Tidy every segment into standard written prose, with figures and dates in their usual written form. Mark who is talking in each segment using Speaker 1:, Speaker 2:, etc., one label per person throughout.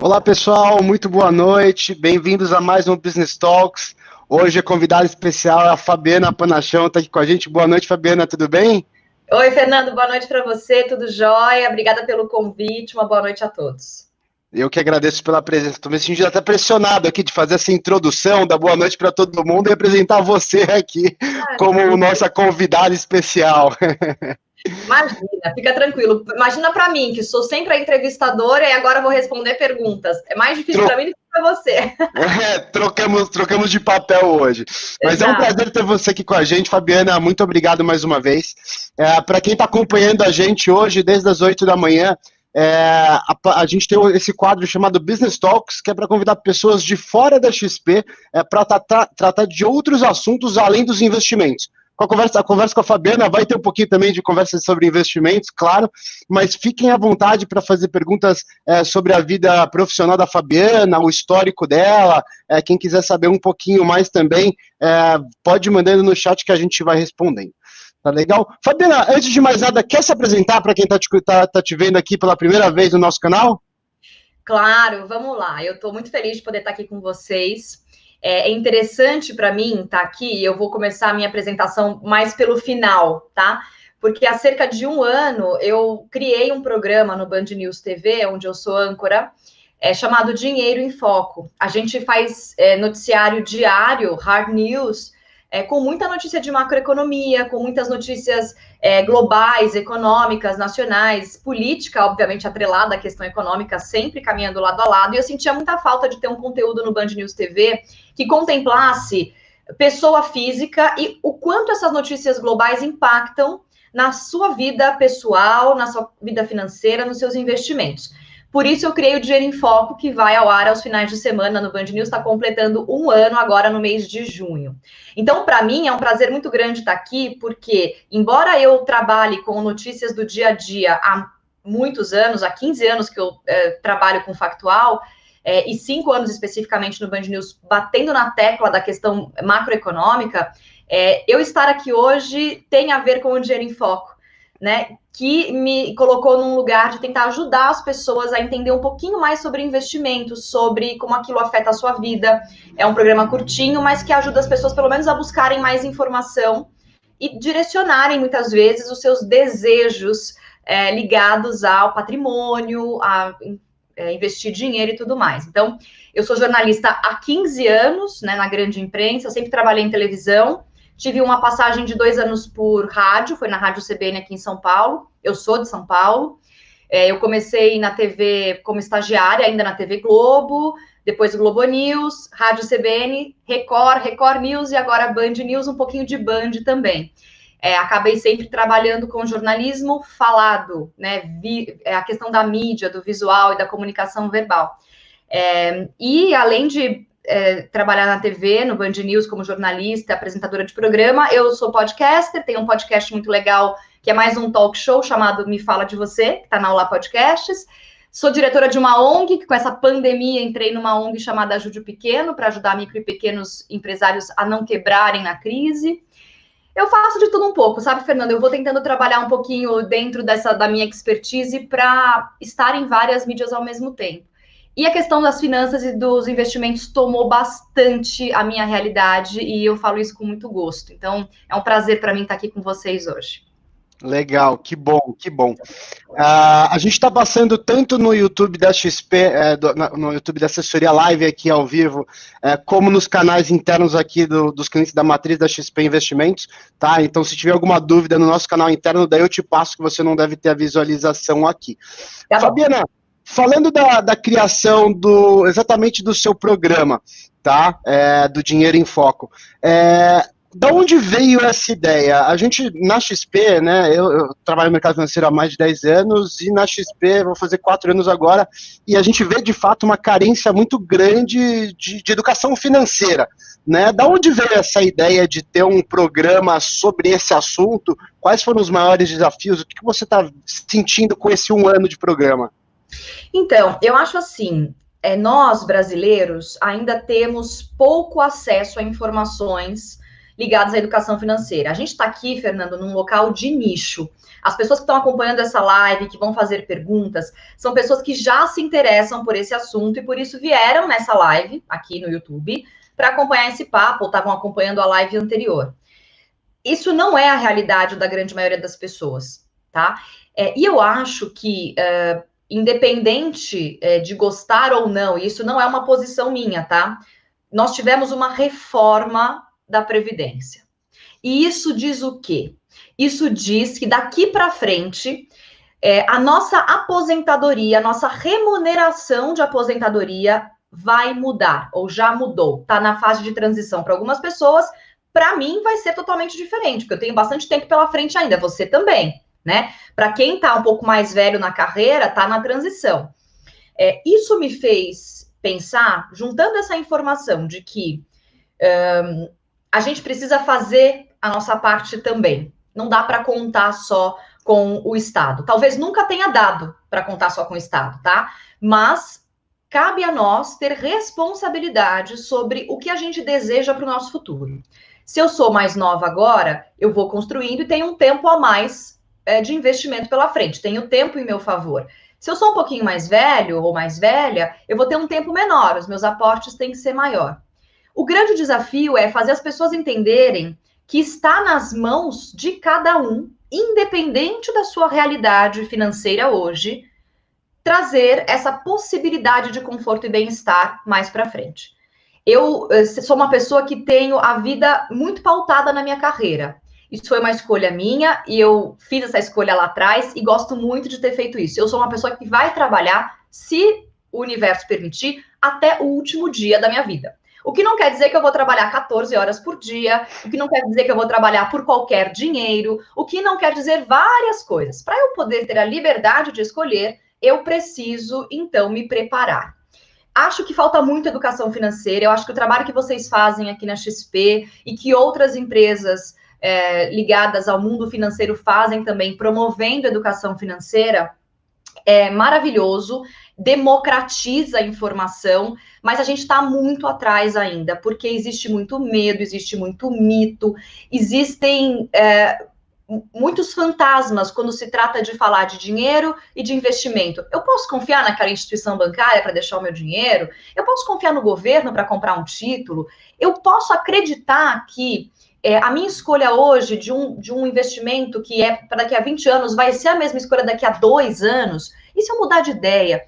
Speaker 1: Olá pessoal, muito boa noite, bem-vindos a mais um Business Talks. Hoje a convidada especial é a Fabiana Panachão, está aqui com a gente. Boa noite, Fabiana, tudo bem?
Speaker 2: Oi, Fernando, boa noite para você, tudo jóia? Obrigada pelo convite, uma boa noite a todos.
Speaker 1: Eu que agradeço pela presença, estou me sentindo até pressionado aqui de fazer essa introdução, dar boa noite para todo mundo e apresentar você aqui como nossa convidada especial.
Speaker 2: Imagina, fica tranquilo. Imagina para mim, que sou sempre a entrevistadora e agora vou responder perguntas. É mais difícil para mim do que para você.
Speaker 1: Trocamos de papel hoje. Mas exato. É um prazer ter você aqui com a gente, Fabiana. Muito obrigado mais uma vez. Para quem está acompanhando a gente hoje, desde as 8 da manhã, a gente tem esse quadro chamado Business Talks, que é para convidar pessoas de fora da XP para tratar de outros assuntos além dos investimentos. A conversa com a Fabiana vai ter um pouquinho também de conversa sobre investimentos, claro, mas fiquem à vontade para fazer perguntas sobre a vida profissional da Fabiana, o histórico dela, quem quiser saber um pouquinho mais também, pode ir mandando no chat que a gente vai respondendo. Tá legal? Fabiana, antes de mais nada, quer se apresentar para quem tá te vendo aqui pela primeira vez no nosso canal?
Speaker 2: Claro, vamos lá. Eu estou muito feliz de poder estar aqui com vocês. É interessante para mim estar aqui, eu vou começar a minha apresentação mais pelo final, tá? Porque há cerca de um ano eu criei um programa no Band News TV, onde eu sou âncora, chamado Dinheiro em Foco. A gente faz noticiário diário, hard news, com muita notícia de macroeconomia, com muitas notícias globais, econômicas, nacionais, política, obviamente, atrelada à questão econômica, sempre caminhando lado a lado, e eu sentia muita falta de ter um conteúdo no Band News TV que contemplasse pessoa física e o quanto essas notícias globais impactam na sua vida pessoal, na sua vida financeira, nos seus investimentos. Por isso eu criei o Dinheiro em Foco, que vai ao ar aos finais de semana no Band News, está completando um ano agora no mês de junho. Então, para mim, é um prazer muito grande estar aqui, porque, embora eu trabalhe com notícias do dia a dia há muitos anos, há 15 anos que eu trabalho com factual, e 5 anos especificamente no Band News, batendo na tecla da questão macroeconômica, eu estar aqui hoje tem a ver com o Dinheiro em Foco, né, que me colocou num lugar de tentar ajudar as pessoas a entender um pouquinho mais sobre investimentos, sobre como aquilo afeta a sua vida. É um programa curtinho, mas que ajuda as pessoas, pelo menos, a buscarem mais informação e direcionarem, muitas vezes, os seus desejos ligados ao patrimônio, a investir dinheiro e tudo mais. Então, eu sou jornalista há 15 anos, né, na grande imprensa, eu sempre trabalhei em televisão. Tive uma passagem de 2 anos por rádio, foi na Rádio CBN aqui em São Paulo. Eu sou de São Paulo. Eu comecei na TV como estagiária, ainda na TV Globo, depois Globo News, Rádio CBN, Record News e agora Band News, um pouquinho de Band também. Acabei sempre trabalhando com jornalismo falado, né? A questão da mídia, do visual e da comunicação verbal. E além de trabalhar na TV, no Band News como jornalista, apresentadora de programa, eu sou podcaster, tenho um podcast muito legal, que é mais um talk show chamado Me Fala de Você, que está na Olá Podcasts. Sou diretora de uma ONG, que com essa pandemia entrei numa ONG chamada Ajude o Pequeno, para ajudar micro e pequenos empresários a não quebrarem na crise. Eu faço de tudo um pouco, sabe, Fernando? Eu vou tentando trabalhar um pouquinho dentro da minha expertise para estar em várias mídias ao mesmo tempo. E a questão das finanças e dos investimentos tomou bastante a minha realidade e eu falo isso com muito gosto. Então, é um prazer para mim estar aqui com vocês hoje.
Speaker 1: Legal, que bom, que bom. A gente está passando tanto no YouTube da XP, no YouTube da Assessoria Live aqui ao vivo, como nos canais internos aqui dos clientes da matriz da XP Investimentos, tá? Então, se tiver alguma dúvida no nosso canal interno, daí eu te passo que você não deve ter a visualização aqui. Tá, Fabiana, falando da criação exatamente do seu programa, tá? Do Dinheiro em Foco. Da onde veio essa ideia? A gente, na XP, né, eu trabalho no mercado financeiro há mais de 10 anos, e na XP vou fazer 4 anos agora, e a gente vê, de fato, uma carência muito grande de educação financeira, né? Da onde veio essa ideia de ter um programa sobre esse assunto? Quais foram os maiores desafios? O que você está sentindo com esse 1 ano de programa?
Speaker 2: Então, eu acho assim, nós, brasileiros, ainda temos pouco acesso a informações ligadas à educação financeira. A gente está aqui, Fernando, num local de nicho. As pessoas que estão acompanhando essa live, que vão fazer perguntas, são pessoas que já se interessam por esse assunto e por isso vieram nessa live aqui no YouTube para acompanhar esse papo, ou estavam acompanhando a live anterior. Isso não é a realidade da grande maioria das pessoas, tá? E eu acho que, independente de gostar ou não, isso não é uma posição minha, tá? Nós tivemos uma reforma da Previdência. E isso diz o quê? Isso diz que daqui para frente, a nossa aposentadoria, a nossa remuneração de aposentadoria vai mudar, ou já mudou. Está na fase de transição para algumas pessoas. Para mim, vai ser totalmente diferente, porque eu tenho bastante tempo pela frente ainda, você também, né? Para quem está um pouco mais velho na carreira, está na transição. Isso me fez pensar, juntando essa informação de que a gente precisa fazer a nossa parte também. Não dá para contar só com o Estado. Talvez nunca tenha dado para contar só com o Estado, tá? Mas cabe a nós ter responsabilidade sobre o que a gente deseja para o nosso futuro. Se eu sou mais nova agora, eu vou construindo e tenho um tempo a mais de investimento pela frente. Tenho tempo em meu favor. Se eu sou um pouquinho mais velho ou mais velha, eu vou ter um tempo menor. Os meus aportes têm que ser maior. O grande desafio é fazer as pessoas entenderem que está nas mãos de cada um, independente da sua realidade financeira hoje, trazer essa possibilidade de conforto e bem-estar mais para frente. Eu sou uma pessoa que tenho a vida muito pautada na minha carreira. Isso foi uma escolha minha e eu fiz essa escolha lá atrás e gosto muito de ter feito isso. Eu sou uma pessoa que vai trabalhar, se o universo permitir, até o último dia da minha vida. O que não quer dizer que eu vou trabalhar 14 horas por dia, o que não quer dizer que eu vou trabalhar por qualquer dinheiro, o que não quer dizer várias coisas. Para eu poder ter a liberdade de escolher, eu preciso, então, me preparar. Acho que falta muito educação financeira, eu acho que o trabalho que vocês fazem aqui na XP e que outras empresas ligadas ao mundo financeiro fazem também, promovendo educação financeira, é maravilhoso, democratiza a informação, mas a gente está muito atrás ainda, porque existe muito medo, existe muito mito, existem muitos fantasmas quando se trata de falar de dinheiro e de investimento. Eu posso confiar naquela instituição bancária para deixar o meu dinheiro? Eu posso confiar no governo para comprar um título? Eu posso acreditar que a minha escolha hoje de um investimento que é para daqui a 20 anos vai ser a mesma escolha daqui a 2 anos? E se eu mudar de ideia?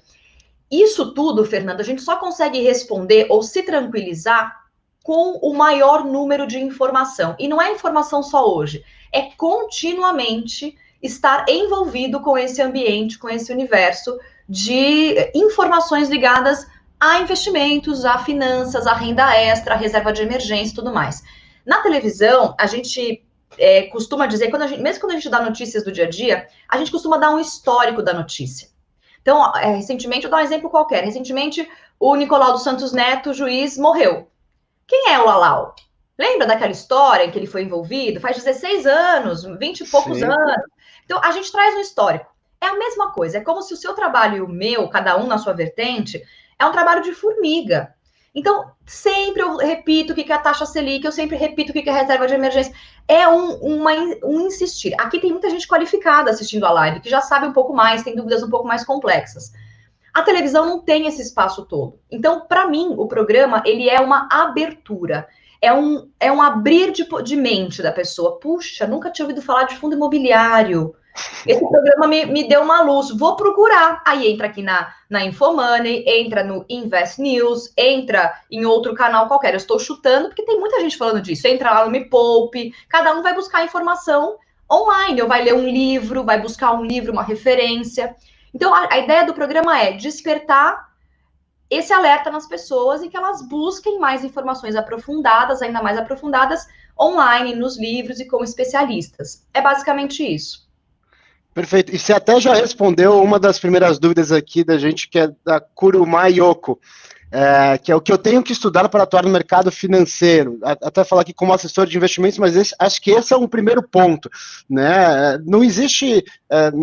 Speaker 2: Isso tudo, Fernando, a gente só consegue responder ou se tranquilizar com o maior número de informação. E não é informação só hoje, é continuamente estar envolvido com esse ambiente, com esse universo de informações ligadas a investimentos, a finanças, a renda extra, a reserva de emergência e tudo mais. Na televisão, a gente costuma dizer, mesmo quando a gente dá notícias do dia a dia, a gente costuma dar um histórico da notícia. Então, recentemente, eu dou um exemplo qualquer. Recentemente, o Nicolau dos Santos Neto, juiz, morreu. Quem é o Lalau? Lembra daquela história em que ele foi envolvido? Faz 16 anos, 20 e poucos anos. Então, a gente traz um histórico. É a mesma coisa. É como se o seu trabalho e o meu, cada um na sua vertente, é um trabalho de formiga. Então, sempre eu repito o que é a taxa Selic, eu sempre repito o que é a reserva de emergência. É um insistir. Aqui tem muita gente qualificada assistindo a live, que já sabe um pouco mais, tem dúvidas um pouco mais complexas. A televisão não tem esse espaço todo. Então, para mim, o programa, ele é uma abertura. É um abrir de mente da pessoa. Puxa, nunca tinha ouvido falar de fundo imobiliário. Esse programa me deu uma luz. Vou procurar. Aí entra aqui na Infomoney, entra no Invest News, entra em outro canal qualquer. Eu estou chutando, porque tem muita gente falando disso. Entra lá no Me Poupe. Cada um vai buscar informação online. Ou vai ler um livro, vai buscar um livro, uma referência. Então, a ideia do programa é despertar esse alerta nas pessoas e que elas busquem mais informações aprofundadas, ainda mais aprofundadas, online, nos livros e com especialistas. É basicamente isso.
Speaker 1: Perfeito. E você até já respondeu uma das primeiras dúvidas aqui da gente, que é da Kuruma Yoko, que é o que eu tenho que estudar para atuar no mercado financeiro. Até falar aqui como assessor de investimentos, mas acho que esse é um primeiro ponto, né? Não existe,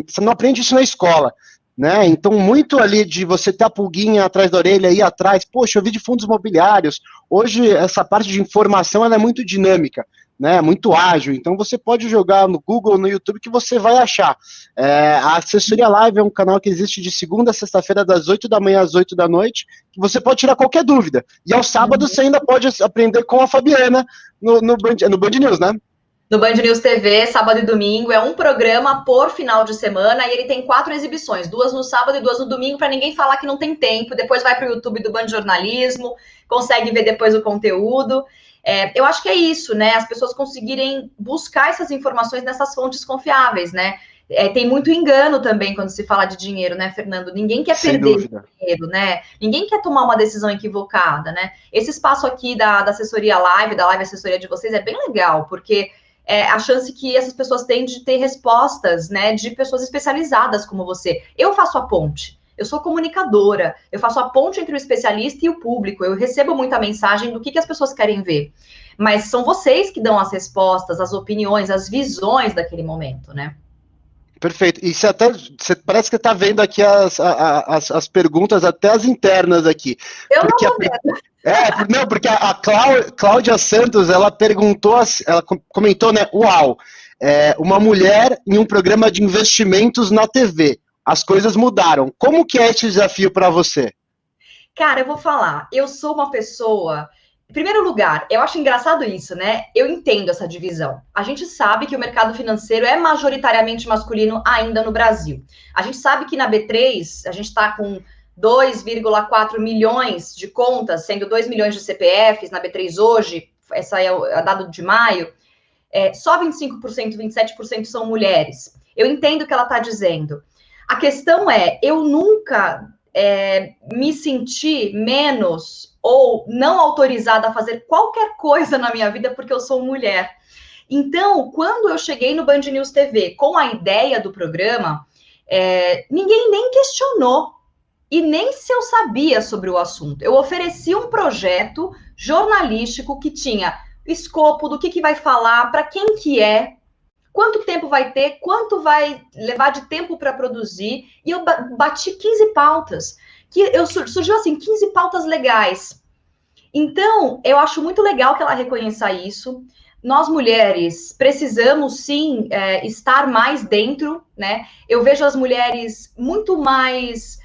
Speaker 1: você não aprende isso na escola. Né? Então, muito ali de você ter a pulguinha atrás da orelha, aí atrás, poxa, eu vi de fundos imobiliários. Hoje, essa parte de informação ela é muito dinâmica. né? Muito ágil. Então você pode jogar no Google, no YouTube, que você vai achar. A Assessoria Live é um canal que existe de segunda a sexta-feira, das 8 da manhã às 8 da noite, que você pode tirar qualquer dúvida. E aos sábados você ainda pode aprender com a Fabiana no Band News, né?
Speaker 2: No Band News TV, sábado e domingo, é um programa por final de semana e ele tem 4 exibições, 2 no sábado e 2 no domingo, para ninguém falar que não tem tempo. Depois vai para o YouTube do Band Jornalismo, consegue ver depois o conteúdo. Eu acho que é isso, né? As pessoas conseguirem buscar essas informações nessas fontes confiáveis, né? Tem muito engano também quando se fala de dinheiro, né, Fernando? Ninguém quer perder dinheiro, né? Ninguém quer tomar uma decisão equivocada, né? Esse espaço aqui da assessoria live, da live assessoria de vocês, é bem legal, porque a chance que essas pessoas têm de ter respostas, né, de pessoas especializadas como você. Eu faço a ponte, eu sou comunicadora, eu faço a ponte entre o especialista e o público, eu recebo muita mensagem do que as pessoas querem ver, mas são vocês que dão as respostas, as opiniões, as visões daquele momento, né?
Speaker 1: Perfeito. E você parece que está vendo aqui as perguntas, até as internas aqui.
Speaker 2: Eu porque não tô vendo.
Speaker 1: Porque a Cláudia Santos, ela perguntou, ela comentou, né? Uau, uma mulher em um programa de investimentos na TV. As coisas mudaram. Como que é esse desafio para você?
Speaker 2: Cara, eu vou falar. Eu sou uma pessoa... Em primeiro lugar, eu acho engraçado isso, né? Eu entendo essa divisão. A gente sabe que o mercado financeiro é majoritariamente masculino ainda no Brasil. A gente sabe que na B3, a gente está com 2,4 milhões de contas, sendo 2 milhões de CPFs na B3 hoje, essa é o dado de maio, só 25%, 27% são mulheres. Eu entendo o que ela está dizendo. A questão eu nunca me senti menos ou não autorizada a fazer qualquer coisa na minha vida porque eu sou mulher. Então, quando eu cheguei no Band News TV com a ideia do programa, ninguém nem questionou e nem se eu sabia sobre o assunto. Eu ofereci um projeto jornalístico que tinha escopo do que vai falar, para quem que é, quanto tempo vai ter, quanto vai levar de tempo para produzir, e eu bati 15 pautas, surgiu assim, 15 pautas legais. Então, eu acho muito legal que ela reconheça isso. Nós, mulheres, precisamos, sim, estar mais dentro, né? Eu vejo as mulheres muito mais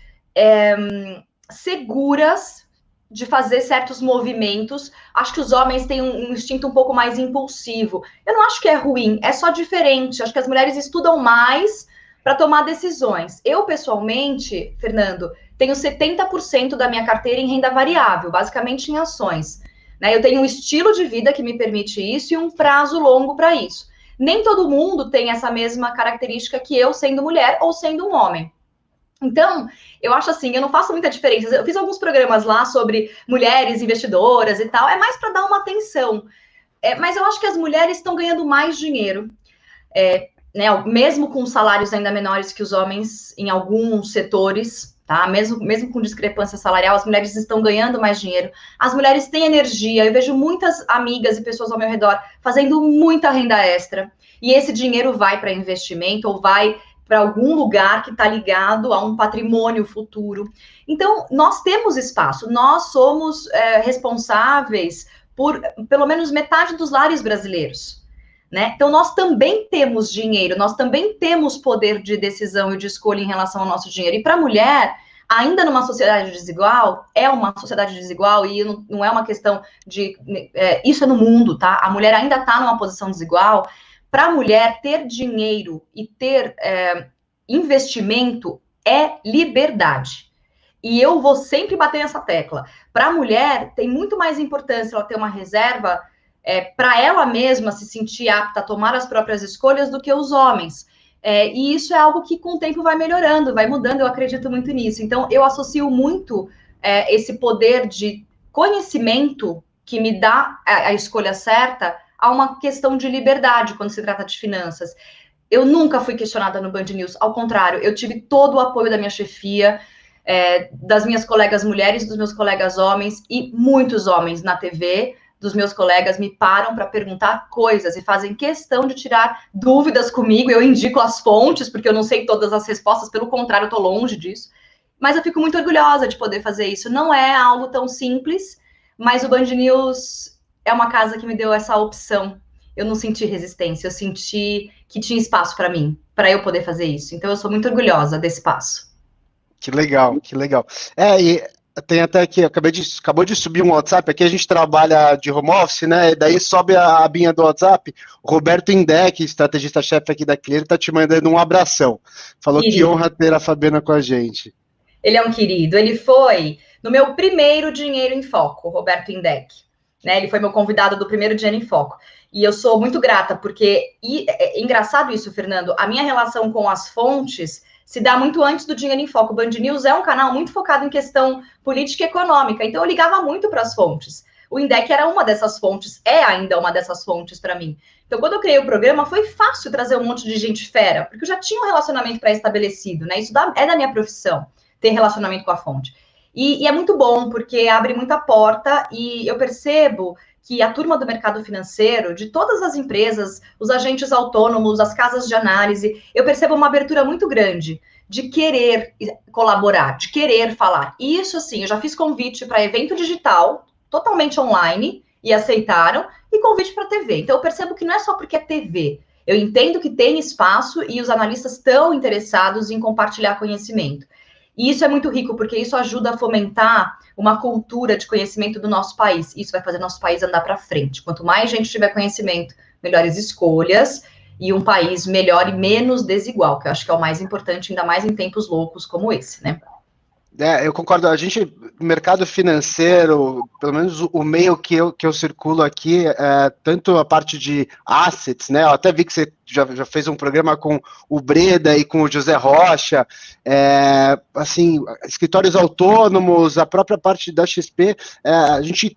Speaker 2: seguras de fazer certos movimentos. Acho que os homens têm um instinto um pouco mais impulsivo. Eu não acho que é ruim, é só diferente. Acho que as mulheres estudam mais para tomar decisões. Eu, pessoalmente, Fernando, tenho 70% da minha carteira em renda variável, basicamente em ações. Né? Eu tenho um estilo de vida que me permite isso e um prazo longo para isso. Nem todo mundo tem essa mesma característica que eu, sendo mulher ou sendo um homem. Então, eu acho assim, eu não faço muita diferença. Eu fiz alguns programas lá sobre mulheres investidoras e tal, é mais para dar uma atenção. Mas eu acho que as mulheres estão ganhando mais dinheiro, né, mesmo com salários ainda menores que os homens em alguns setores, tá? Mesmo com discrepância salarial, as mulheres estão ganhando mais dinheiro. As mulheres têm energia. Eu vejo muitas amigas e pessoas ao meu redor fazendo muita renda extra. E esse dinheiro vai para investimento ou vai para algum lugar que está ligado a um patrimônio futuro. Então, nós temos espaço, nós somos responsáveis por pelo menos metade dos lares brasileiros, né? Então, nós também temos dinheiro, nós também temos poder de decisão e de escolha em relação ao nosso dinheiro. E para a mulher, ainda numa sociedade desigual, é uma sociedade desigual e não é uma questão de... isso é no mundo, tá? A mulher ainda está numa posição desigual. Para a mulher, ter dinheiro e ter investimento é liberdade. E eu vou sempre bater nessa tecla. Para a mulher, tem muito mais importância ela ter uma reserva para ela mesma se sentir apta a tomar as próprias escolhas do que os homens. E isso é algo que com o tempo vai melhorando, vai mudando, eu acredito muito nisso. Então, eu associo muito esse poder de conhecimento que me dá a escolha certa a uma questão de liberdade quando se trata de finanças. Eu nunca fui questionada no Band News, ao contrário, eu tive todo o apoio da minha chefia, das minhas colegas mulheres, dos meus colegas homens e muitos homens na TV, dos meus colegas me param para perguntar coisas e fazem questão de tirar dúvidas comigo. Eu indico as fontes, porque eu não sei todas as respostas, pelo contrário, eu estou longe disso. Mas eu fico muito orgulhosa de poder fazer isso. Não é algo tão simples, mas o Band News é uma casa que me deu essa opção. eu não senti resistência, eu senti que tinha espaço para mim, para eu poder fazer isso. Então, eu sou muito orgulhosa desse passo.
Speaker 1: Que legal, que legal. E tem até aqui, acabou de subir um WhatsApp, aqui a gente trabalha de home office, né? E daí sobe a abinha do WhatsApp, o Roberto Indec, estrategista-chefe aqui da Clear, tá te mandando um abração. Falou que honra ter a Fabiana com a gente.
Speaker 2: Ele é um querido, ele foi no meu primeiro Dinheiro em Foco, Roberto Indec, né? Ele foi meu convidado do primeiro Dinheiro em Foco. E eu sou muito grata, porque, é engraçado isso, Fernando, a minha relação com as fontes se dá muito antes do Dinheiro em Foco. O Band News é um canal muito focado em questão política e econômica, então eu ligava muito para as fontes. O Indec era uma dessas fontes, é ainda uma dessas fontes para mim. Então, quando eu criei o programa, foi fácil trazer um monte de gente fera, porque eu já tinha um relacionamento pré-estabelecido, né? Isso é da minha profissão, ter relacionamento com a fonte. E é muito bom, porque abre muita porta, e eu percebo que a turma do mercado financeiro, de todas as empresas, os agentes autônomos, as casas de análise, eu percebo uma abertura muito grande de querer colaborar, de querer falar. E isso, assim, eu já fiz convite para evento digital, totalmente online, e aceitaram, e convite para TV. Então, eu percebo que não é só porque é TV. Eu entendo que tem espaço e os analistas estão interessados em compartilhar conhecimento. E isso é muito rico, porque isso ajuda a fomentar uma cultura de conhecimento do nosso país. Isso vai fazer nosso país andar para frente. Quanto mais gente tiver conhecimento, melhores escolhas e um país melhor e menos desigual, que eu acho que é o mais importante, ainda mais em tempos loucos como esse, né?
Speaker 1: Eu concordo. A gente, mercado financeiro, pelo menos o meio que eu circulo aqui, tanto a parte de assets, né? Eu até vi que você já fez um programa com o Breda e com o José Rocha, assim, escritórios autônomos, a própria parte da XP, a gente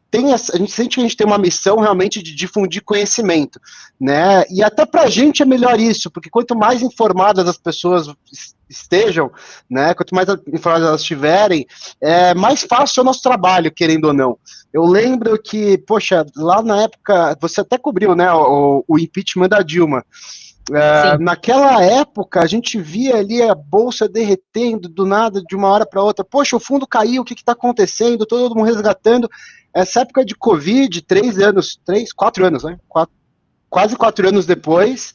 Speaker 1: sente que a gente tem uma missão realmente de difundir conhecimento, né? E até para a gente é melhor isso, porque quanto mais informadas as pessoas estejam, né, quanto mais informadas elas estiverem, mais fácil é o nosso trabalho, querendo ou não. Eu lembro que, poxa, lá na época, você até cobriu, né, o impeachment da Dilma. Naquela época, a gente via ali a bolsa derretendo do nada, de uma hora para outra. Poxa, o fundo caiu, o que está acontecendo? Todo mundo resgatando. Essa época de Covid, 4 anos, né? Quase 4 anos depois,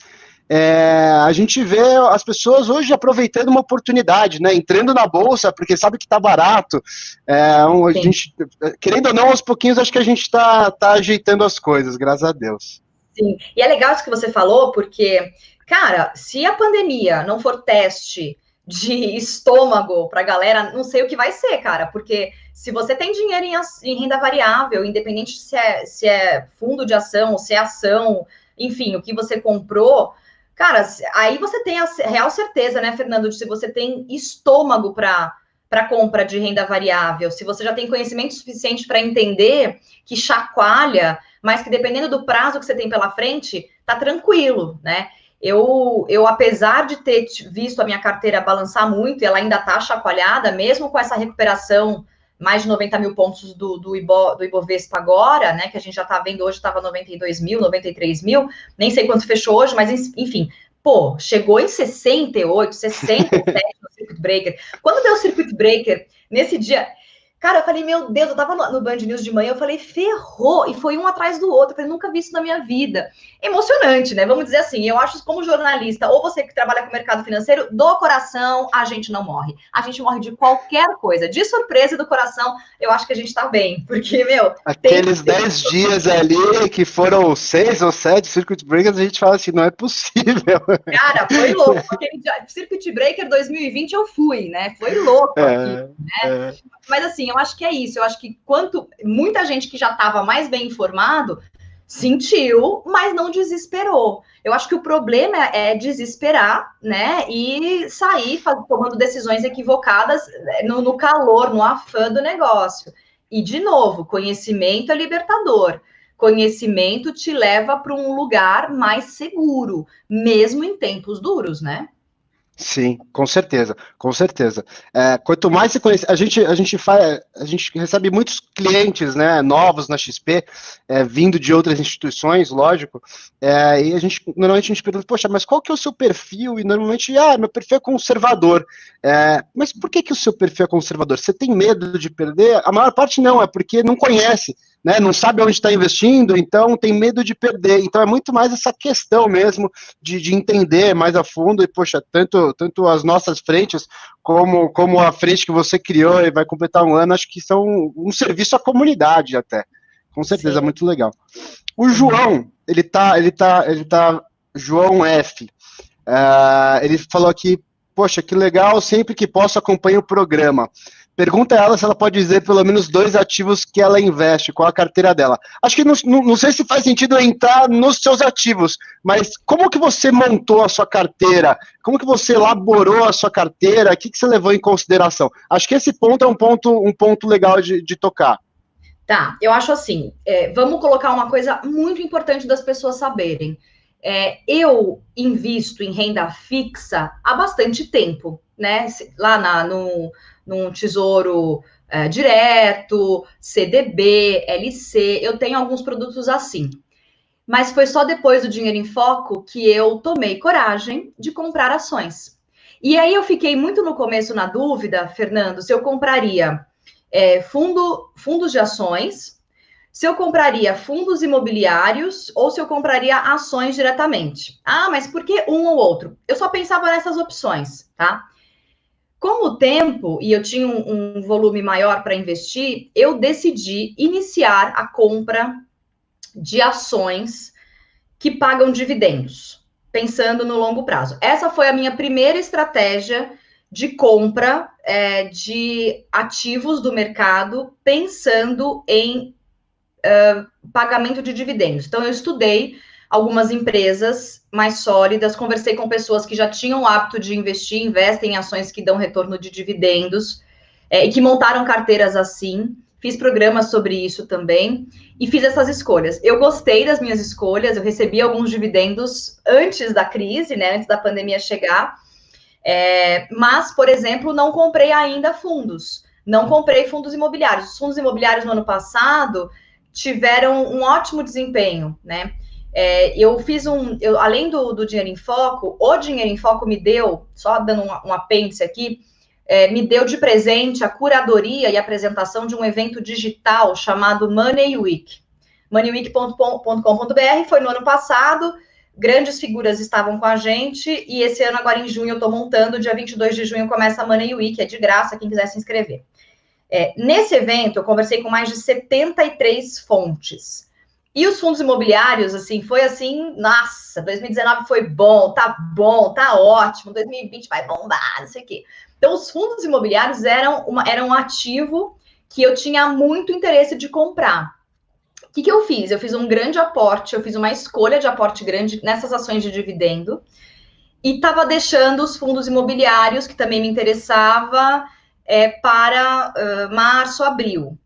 Speaker 1: a gente vê as pessoas hoje aproveitando uma oportunidade, né? Entrando na bolsa porque sabe que está barato. A gente, querendo ou não, aos pouquinhos, acho que a gente está ajeitando as coisas, graças a Deus.
Speaker 2: Sim, e é legal isso que você falou, porque, cara, se a pandemia não for teste de estômago para a galera, não sei o que vai ser, cara, porque se você tem dinheiro em renda variável, independente se é fundo de ação ou se é ação, enfim, o que você comprou, cara, aí você tem a real certeza, né, Fernando, de se você tem estômago para compra de renda variável, se você já tem conhecimento suficiente para entender que chacoalha, mas que dependendo do prazo que você tem pela frente, tá tranquilo, né? Eu apesar de ter visto a minha carteira balançar muito, e ela ainda tá chacoalhada, mesmo com essa recuperação, mais de 90 mil pontos do Ibovespa agora, né, que a gente já tá vendo hoje, estava 92 mil, 93 mil, nem sei quanto fechou hoje, mas enfim, pô, chegou em 68, 67 no Circuit Breaker. Quando deu o Circuit Breaker, nesse dia, cara, eu falei, meu Deus, eu tava no Band News de manhã, eu falei, ferrou, e foi um atrás do outro, eu falei, nunca vi isso na minha vida. Emocionante, né? Vamos dizer assim, eu acho como jornalista, ou você que trabalha com o mercado financeiro, do coração, a gente não morre. A gente morre de qualquer coisa. De surpresa do coração, eu acho que a gente tá bem, porque, meu...
Speaker 1: Aqueles 10 dias ali, que foram 6 ou 7 Circuit Breakers, a gente fala assim, não é possível.
Speaker 2: Cara, foi louco. Aquele Circuit Breaker 2020 eu fui, né? Foi louco aqui, né? Mas assim, eu acho que é isso. Eu acho que muita gente que já estava mais bem informado sentiu, mas não desesperou. Eu acho que o problema é desesperar, né? E sair tomando decisões equivocadas no calor, no afã do negócio. E, de novo, conhecimento é libertador. Conhecimento te leva para um lugar mais seguro, mesmo em tempos duros, né?
Speaker 1: Sim, com certeza, com certeza. Quanto mais você conhece, a gente recebe muitos clientes, né, novos na XP, vindo de outras instituições, lógico, e normalmente a gente pergunta, poxa, mas qual que é o seu perfil? E normalmente, meu perfil é conservador. Mas por que o seu perfil é conservador? Você tem medo de perder? A maior parte não, é porque não conhece, né, não sabe onde está investindo, então tem medo de perder. Então é muito mais essa questão mesmo de entender mais a fundo e, poxa, tanto as nossas frentes como a frente que você criou e vai completar um ano, acho que são um serviço à comunidade até. Com certeza,
Speaker 2: Sim.
Speaker 1: muito legal. O João, ele tá, João F. Ele falou aqui, poxa, que legal, sempre que posso acompanho o programa. Pergunta a ela se ela pode dizer pelo menos 2 ativos que ela investe, qual a carteira dela. Acho que não sei se faz sentido eu entrar nos seus ativos, mas como que você montou a sua carteira? Como que você elaborou a sua carteira? O que você levou em consideração? Acho que esse ponto é um ponto legal de tocar.
Speaker 2: Tá, eu acho assim, vamos colocar uma coisa muito importante das pessoas saberem. Eu invisto em renda fixa há bastante tempo, né? Lá num tesouro direto, CDB, LC, eu tenho alguns produtos assim. Mas foi só depois do Dinheiro em Foco que eu tomei coragem de comprar ações. E aí eu fiquei muito no começo na dúvida, Fernando, se eu compraria fundos de ações, se eu compraria fundos imobiliários ou se eu compraria ações diretamente. Ah, mas por que um ou outro? Eu só pensava nessas opções, tá? Com o tempo, e eu tinha um volume maior para investir, eu decidi iniciar a compra de ações que pagam dividendos, pensando no longo prazo. Essa foi a minha primeira estratégia de compra de ativos do mercado, pensando em pagamento de dividendos. Então, eu estudei algumas empresas mais sólidas, conversei com pessoas que já tinham o hábito de investem em ações que dão retorno de dividendos, e que montaram carteiras assim. Fiz programas sobre isso também e fiz essas escolhas. Eu gostei das minhas escolhas, eu recebi alguns dividendos antes da crise, né, antes da pandemia chegar, mas, por exemplo, não comprei ainda fundos. Não comprei fundos imobiliários. Os fundos imobiliários no ano passado tiveram um ótimo desempenho, né? Eu fiz além do Dinheiro em Foco, o Dinheiro em Foco me deu, só dando um apêndice aqui, me deu de presente a curadoria e apresentação de um evento digital chamado Money Week. moneyweek.com.br foi no ano passado, grandes figuras estavam com a gente, e esse ano, agora em junho, eu estou montando, dia 22 de junho começa a Money Week, é de graça, quem quiser se inscrever. Nesse evento, eu conversei com mais de 73 fontes. E os fundos imobiliários, assim, foi assim, nossa, 2019 foi bom, tá ótimo, 2020 vai bombar, não sei o quê. Então, os fundos imobiliários eram um ativo que eu tinha muito interesse de comprar. O que eu fiz? Eu fiz um grande aporte, eu fiz uma escolha de aporte grande nessas ações de dividendo e estava deixando os fundos imobiliários, que também me interessava, para março, abril.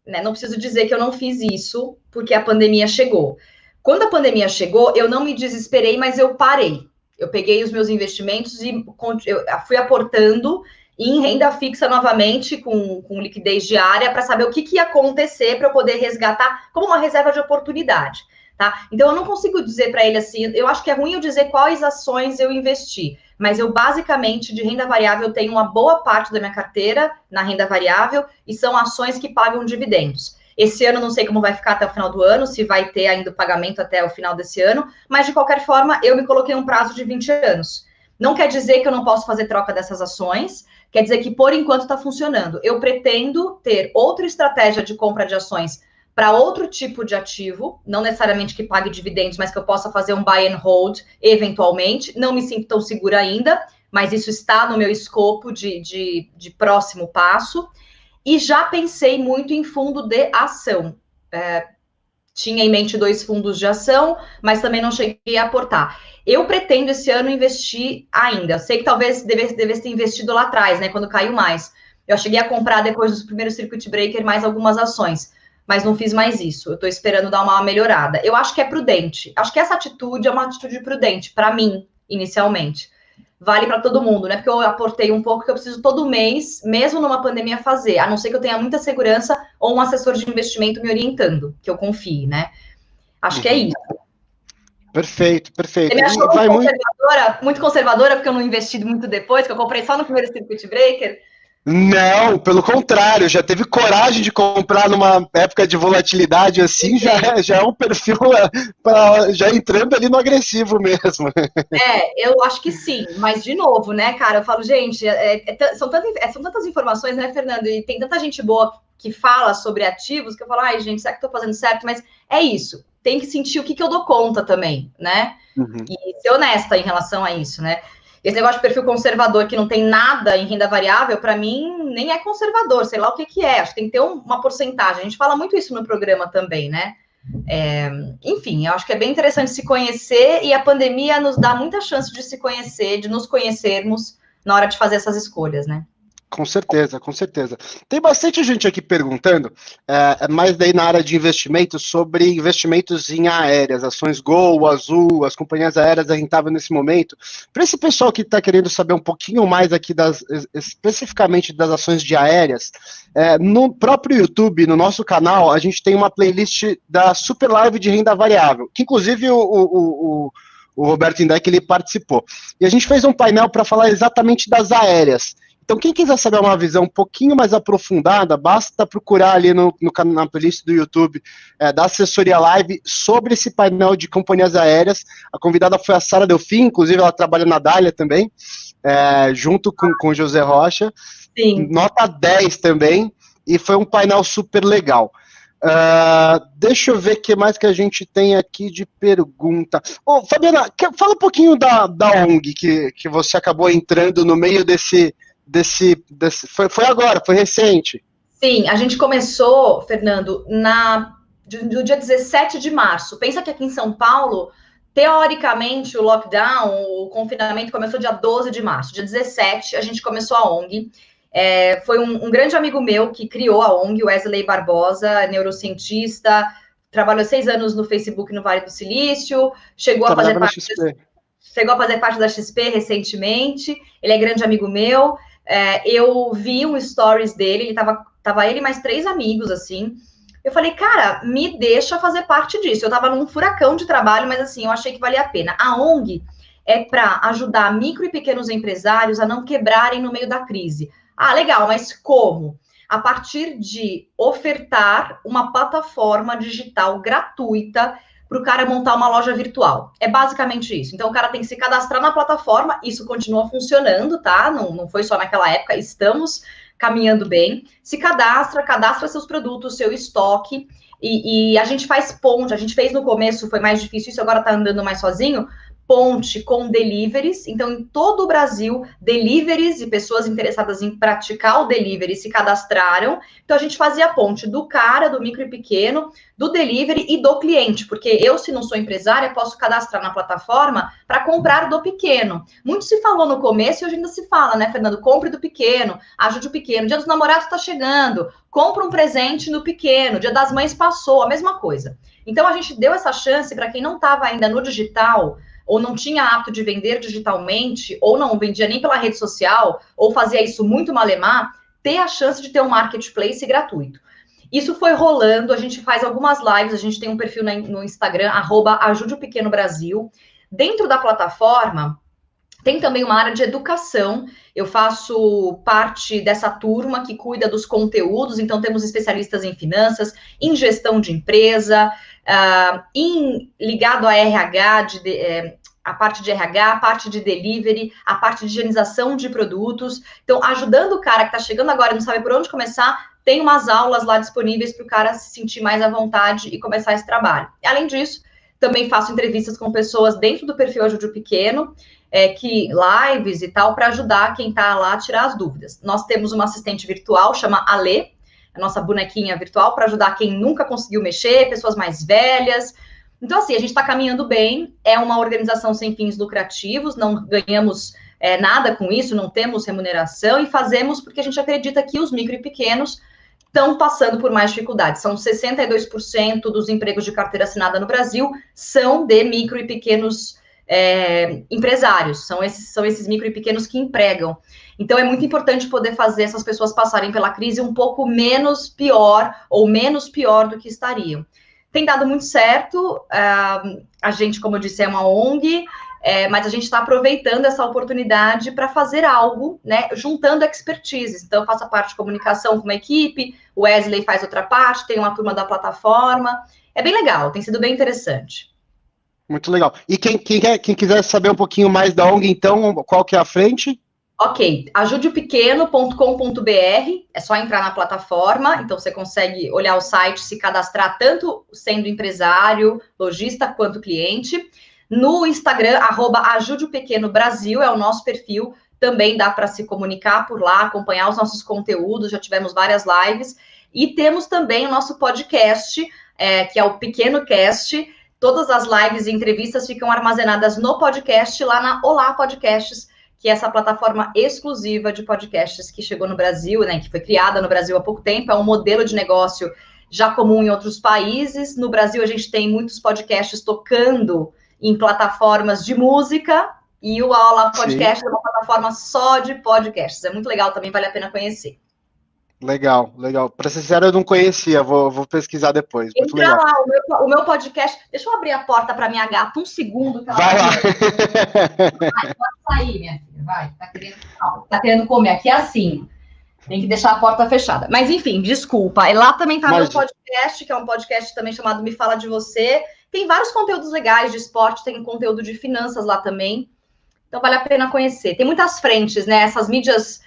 Speaker 2: Né? Não preciso dizer que eu não fiz isso, porque a pandemia chegou. Quando a pandemia chegou, eu não me desesperei, mas eu parei. Eu peguei os meus investimentos e eu fui aportando em renda fixa novamente, com liquidez diária, para saber o que ia acontecer para eu poder resgatar como uma reserva de oportunidade. Tá? Então, eu não consigo dizer para ele assim, eu acho que é ruim eu dizer quais ações eu investi, mas eu basicamente, de renda variável, tenho uma boa parte da minha carteira na renda variável e são ações que pagam dividendos. Esse ano não sei como vai ficar até o final do ano, se vai ter ainda o pagamento até o final desse ano, mas de qualquer forma, eu me coloquei um prazo de 20 anos. Não quer dizer que eu não posso fazer troca dessas ações, quer dizer que por enquanto está funcionando. Eu pretendo ter outra estratégia de compra de ações para outro tipo de ativo, não necessariamente que pague dividendos, mas que eu possa fazer um buy and hold eventualmente. Não me sinto tão segura ainda, mas isso está no meu escopo de próximo passo. E já pensei muito em fundo de ação. Tinha em mente 2 fundos de ação, mas também não cheguei a aportar. Eu pretendo esse ano investir ainda. Eu sei que talvez devesse ter investido lá atrás, né, quando caiu mais. Eu cheguei a comprar depois dos primeiros circuit breaker mais algumas ações, mas não fiz mais isso. Eu estou esperando dar uma melhorada. Eu acho que é prudente. Acho que essa atitude é uma atitude prudente, para mim, inicialmente. vale para todo mundo, não é porque eu aportei um pouco que eu preciso todo mês, mesmo numa pandemia, fazer, a não ser que eu tenha muita segurança ou um assessor de investimento me orientando, que eu confie, né? Acho que é isso.
Speaker 1: Perfeito, perfeito.
Speaker 2: Você me achou muito conservadora, porque eu não investi muito depois, que eu comprei só no primeiro circuit breaker?
Speaker 1: Não, pelo contrário, já teve coragem de comprar numa época de volatilidade assim, já é um perfil já entrando ali no agressivo mesmo.
Speaker 2: Eu acho que sim, mas de novo, né, cara, eu falo, gente, são tantas informações, né, Fernando, e tem tanta gente boa que fala sobre ativos, que eu falo, ai, gente, será que eu tô fazendo certo? Mas é isso, tem que sentir o que eu dou conta também, né, e ser honesta em relação a isso, né. Esse negócio de perfil conservador que não tem nada em renda variável, para mim, nem é conservador, sei lá o que é. Acho que tem que ter uma porcentagem. A gente fala muito isso no programa também, né? Enfim, eu acho que é bem interessante se conhecer e a pandemia nos dá muita chance de se conhecer, de nos conhecermos na hora de fazer essas escolhas, né?
Speaker 1: Com certeza, com certeza. Tem bastante gente aqui perguntando, mais daí na área de investimentos, sobre investimentos em aéreas, ações Gol, Azul, as companhias aéreas rentáveis nesse momento. Para esse pessoal que está querendo saber um pouquinho mais aqui especificamente das ações de aéreas, no próprio YouTube, no nosso canal, a gente tem uma playlist da Super Live de renda variável, que inclusive o Roberto Indec ele participou. E a gente fez um painel para falar exatamente das aéreas. Então, quem quiser saber uma visão um pouquinho mais aprofundada, basta procurar ali na playlist do YouTube da Assessoria Live sobre esse painel de companhias aéreas. A convidada foi a Sara Delfim, inclusive ela trabalha na Dália também, junto com o José Rocha.
Speaker 2: Sim.
Speaker 1: Nota 10 também, e foi um painel super legal. Deixa eu ver o que mais que a gente tem aqui de pergunta. Fabiana, fala um pouquinho da ONG que você acabou entrando no meio desse foi agora, foi recente.
Speaker 2: Sim, a gente começou, Fernando, no dia 17 de março. Pensa que aqui em São Paulo, teoricamente, o lockdown, o confinamento começou dia 12 de março. Dia 17, a gente começou a ONG. Foi um grande amigo meu que criou a ONG, Wesley Barbosa, neurocientista, trabalhou 6 anos no Facebook no Vale do Silício, chegou a fazer parte da XP recentemente. Ele é grande amigo meu. Eu vi um stories dele, ele tava ele e mais 3 amigos, assim. Eu falei, cara, me deixa fazer parte disso. Eu tava num furacão de trabalho, mas assim, eu achei que valia a pena. A ONG é para ajudar micro e pequenos empresários a não quebrarem no meio da crise. Ah, legal, mas como? A partir de ofertar uma plataforma digital gratuita para o cara montar uma loja virtual. É basicamente isso. Então, o cara tem que se cadastrar na plataforma, isso continua funcionando, tá? Não foi só naquela época, estamos caminhando bem. Se cadastra seus produtos, seu estoque, e a gente faz ponte. A gente fez no começo, foi mais difícil, isso agora tá andando mais sozinho, ponte com deliveries. Então, em todo o Brasil, deliveries e pessoas interessadas em praticar o delivery se cadastraram. Então, a gente fazia a ponte do cara, do micro e pequeno, do delivery e do cliente, porque eu, se não sou empresária, posso cadastrar na plataforma para comprar do pequeno. Muito se falou no começo e hoje ainda se fala, né, Fernando? Compre do pequeno, ajude o pequeno. Dia dos Namorados está chegando, compra um presente no pequeno. Dia das Mães passou, a mesma coisa. Então, a gente deu essa chance para quem não estava ainda no digital, ou não tinha hábito de vender digitalmente, ou não vendia nem pela rede social, ou fazia isso muito malemar, ter a chance de ter um marketplace gratuito. Isso foi rolando, a gente faz algumas lives, a gente tem um perfil no Instagram, @ajudeopequenobrasil. Dentro da plataforma, tem também uma área de educação. Eu faço parte dessa turma que cuida dos conteúdos, então temos especialistas em finanças, em gestão de empresa, ligado a RH, a parte de RH, a parte de delivery, a parte de higienização de produtos. Então, ajudando o cara que está chegando agora e não sabe por onde começar, tem umas aulas lá disponíveis para o cara se sentir mais à vontade e começar esse trabalho. Além disso, também faço entrevistas com pessoas dentro do perfil Ajude o Pequeno, lives e tal, para ajudar quem está lá a tirar as dúvidas. Nós temos uma assistente virtual, chama Ale, a nossa bonequinha virtual, para ajudar quem nunca conseguiu mexer, pessoas mais velhas. Então, assim, a gente está caminhando bem, é uma organização sem fins lucrativos, não ganhamos nada com isso, não temos remuneração, e fazemos porque a gente acredita que os micro e pequenos estão passando por mais dificuldades. São 62% dos empregos de carteira assinada no Brasil são de micro e pequenos empresários, são esses micro e pequenos que empregam. Então, é muito importante poder fazer essas pessoas passarem pela crise um pouco menos pior, ou menos pior do que estariam. Tem dado muito certo, a gente, como eu disse, é uma ONG, mas a gente está aproveitando essa oportunidade para fazer algo, né, juntando expertises. Então, eu faço a parte de comunicação com uma equipe, o Wesley faz outra parte, tem uma turma da plataforma. É bem legal, tem sido bem interessante.
Speaker 1: Muito legal. E quem quiser saber um pouquinho mais da ONG, então, qual que é a frente?
Speaker 2: Ok, ajudeopequeno.com.br, é só entrar na plataforma, então você consegue olhar o site, se cadastrar tanto sendo empresário, lojista, quanto cliente. No Instagram, @ajudeopequenobrasil, é o nosso perfil, também dá para se comunicar por lá, acompanhar os nossos conteúdos, já tivemos várias lives, e temos também o nosso podcast, que é o Pequeno Cast. Todas as lives e entrevistas ficam armazenadas no podcast, lá na Olá Podcasts, que é essa plataforma exclusiva de podcasts que chegou no Brasil, né, que foi criada no Brasil há pouco tempo, é um modelo de negócio já comum em outros países. No Brasil, a gente tem muitos podcasts tocando em plataformas de música, e o Olá Podcast é uma plataforma só de podcasts. É muito legal também, vale a pena conhecer.
Speaker 1: Legal. Para ser sincero, eu não conhecia, vou pesquisar depois. Muito
Speaker 2: Entra
Speaker 1: legal.
Speaker 2: lá, o meu podcast. Deixa eu abrir a porta para minha gata um segundo. Que ela
Speaker 1: Vai lá.
Speaker 2: Vai, pode sair, minha filha, vai. Tá querendo comer. Aqui é assim, tem que deixar a porta fechada. Mas enfim, desculpa. E lá também tá meu podcast, que é um podcast também chamado Me Fala de Você. Tem vários conteúdos legais de esporte, tem conteúdo de finanças lá também. Então vale a pena conhecer. Tem muitas frentes, né? Essas mídias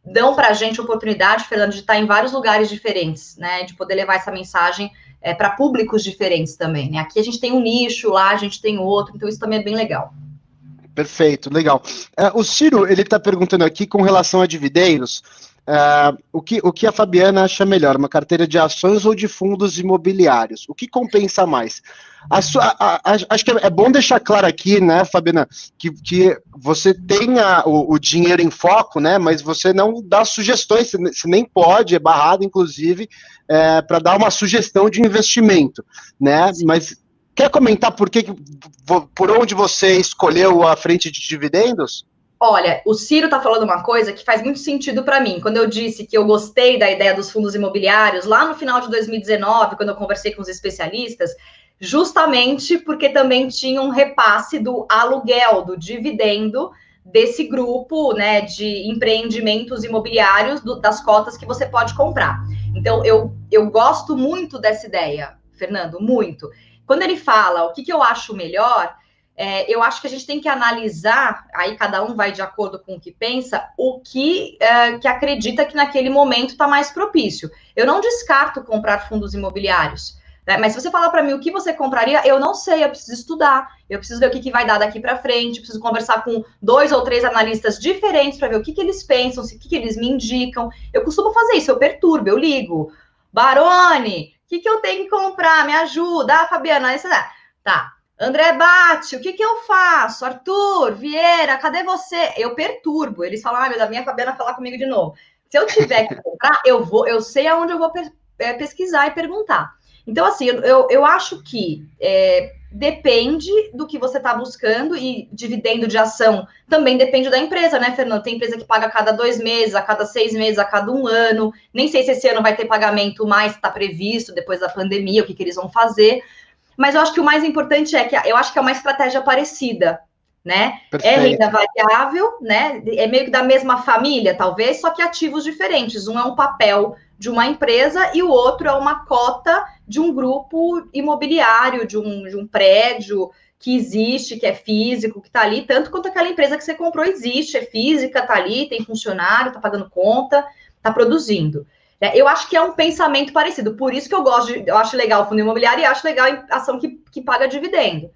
Speaker 2: dão para a gente oportunidade, Fernando, de estar em vários lugares diferentes, né? De poder levar essa mensagem para públicos diferentes também, né? Aqui a gente tem um nicho, lá a gente tem outro, então isso também é bem legal.
Speaker 1: Perfeito, legal. O Ciro, ele está perguntando aqui com relação a dividendos, o que a Fabiana acha melhor, uma carteira de ações ou de fundos imobiliários? O que compensa mais? Acho que é bom deixar claro aqui, né, Fabiana, que você tenha o dinheiro em foco, né, mas você não dá sugestões, você nem pode, é barrado, inclusive, para dar uma sugestão de investimento, né, mas quer comentar por onde você escolheu a frente de dividendos?
Speaker 2: Olha, o Ciro está falando uma coisa que faz muito sentido para mim. Quando eu disse que eu gostei da ideia dos fundos imobiliários, lá no final de 2019, quando eu conversei com os especialistas, justamente porque também tinha um repasse do aluguel, do dividendo desse grupo, né, de empreendimentos imobiliários, das cotas que você pode comprar. Então, eu gosto muito dessa ideia, Fernando, muito. Quando ele fala o que eu acho melhor, eu acho que a gente tem que analisar, aí cada um vai de acordo com o que pensa, o que acredita que naquele momento está mais propício. Eu não descarto comprar fundos imobiliários, né? Mas se você falar para mim o que você compraria, eu não sei, eu preciso estudar, eu preciso ver o que vai dar daqui para frente, eu preciso conversar com 2 ou 3 analistas diferentes para ver o que eles pensam, o que eles me indicam. Eu costumo fazer isso, eu perturbo, eu ligo. Barone, o que eu tenho que comprar? Me ajuda. Fabiana, isso tá. André Bate, o que eu faço? Arthur, Vieira, cadê você? Eu perturbo. Eles falam, meu, da minha Fabiana falar comigo de novo. Se eu tiver que comprar, eu sei aonde eu vou pesquisar e perguntar. Então, assim, eu acho que depende do que você está buscando, e dividendo de ação também depende da empresa, né, Fernando? Tem empresa que paga a cada 2 meses, a cada 6 meses, a cada 1 ano. Nem sei se esse ano vai ter pagamento mais, está previsto depois da pandemia, o que eles vão fazer. Mas eu acho que o mais importante é que eu acho que é uma estratégia parecida, né? Perfeito. É renda variável, né? É meio que da mesma família, talvez, só que ativos diferentes. Um é um papel de uma empresa e o outro é uma cota de um grupo imobiliário, de um prédio que existe, que é físico, que está ali, tanto quanto aquela empresa que você comprou existe, é física, está ali, tem funcionário, está pagando conta, está produzindo. Eu acho que é um pensamento parecido, por isso que eu acho legal o fundo imobiliário e acho legal a ação que paga dividendo.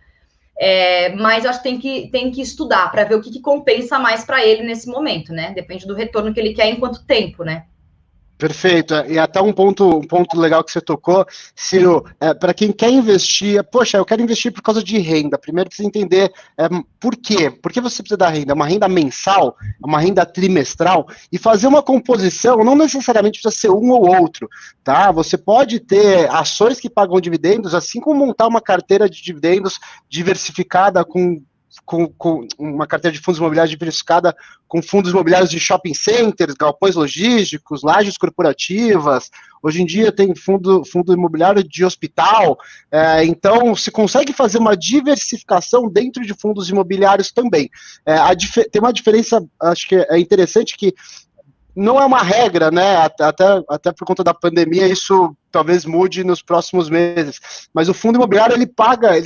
Speaker 2: Mas eu acho que tem que estudar para ver o que compensa mais para ele nesse momento, né? Depende do retorno que ele quer em quanto tempo, né?
Speaker 1: Perfeito, e até um ponto legal que você tocou, Ciro, para quem quer investir, poxa, eu quero investir por causa de renda, primeiro precisa entender por quê, por que você precisa da renda, é uma renda mensal, é uma renda trimestral, e fazer uma composição não necessariamente precisa ser um ou outro, tá? Você pode ter ações que pagam dividendos, assim como montar uma carteira de dividendos diversificada com uma carteira de fundos imobiliários diversificada com fundos imobiliários de shopping centers, galpões logísticos, lajes corporativas. Hoje em dia tem fundo imobiliário de hospital. Então, se consegue fazer uma diversificação dentro de fundos imobiliários também. Tem uma diferença, acho que é interessante, que não é uma regra, né? Até por conta da pandemia, isso talvez mude nos próximos meses. Mas o fundo imobiliário, ele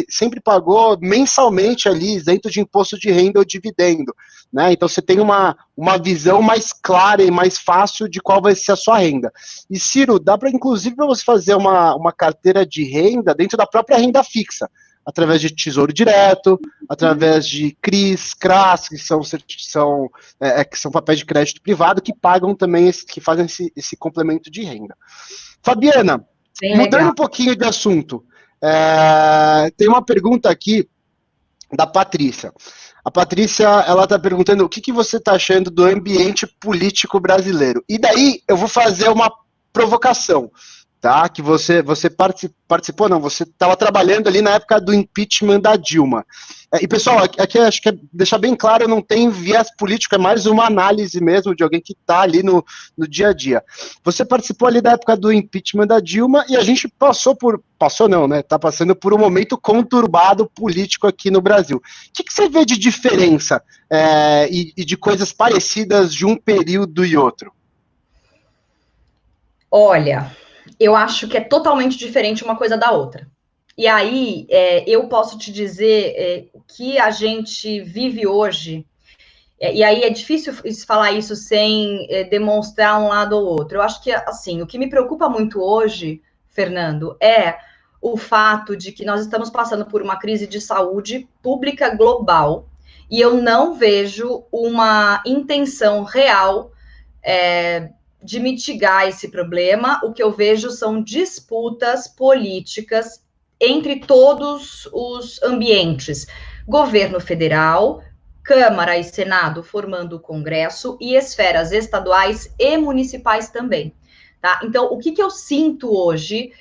Speaker 1: sempre pagou mensalmente ali, isento de imposto de renda ou dividendo, né? Então você tem uma visão mais clara e mais fácil de qual vai ser a sua renda. E, Ciro, dá para, inclusive, para você fazer uma carteira de renda dentro da própria renda fixa, através de Tesouro Direto, através de CRIs, CRAs, que são papéis de crédito privado, que pagam também, que fazem esse complemento de renda. Fabiana, mudando um pouquinho de assunto, tem uma pergunta aqui da Patrícia. A Patrícia, ela está perguntando o que você está achando do ambiente político brasileiro. E daí eu vou fazer uma provocação. Tá, que você participou, não, você estava trabalhando ali na época do impeachment da Dilma. E, pessoal, aqui acho que deixar bem claro, não tem viés político, é mais uma análise mesmo de alguém que está ali no dia a dia. Você participou ali da época do impeachment da Dilma e a gente passou não, né, está passando por um momento conturbado político aqui no Brasil. O que você vê de diferença e de coisas parecidas de um período e outro?
Speaker 2: Olha, eu acho que é totalmente diferente uma coisa da outra. E aí, eu posso te dizer o que a gente vive hoje, e aí é difícil falar isso sem demonstrar um lado ou outro. Eu acho que, assim, o que me preocupa muito hoje, Fernando, é o fato de que nós estamos passando por uma crise de saúde pública global, e eu não vejo uma intenção real de mitigar esse problema. O que eu vejo são disputas políticas entre todos os ambientes. Governo federal, Câmara e Senado formando o Congresso e esferas estaduais e municipais também. Tá? Então, o que eu sinto hoje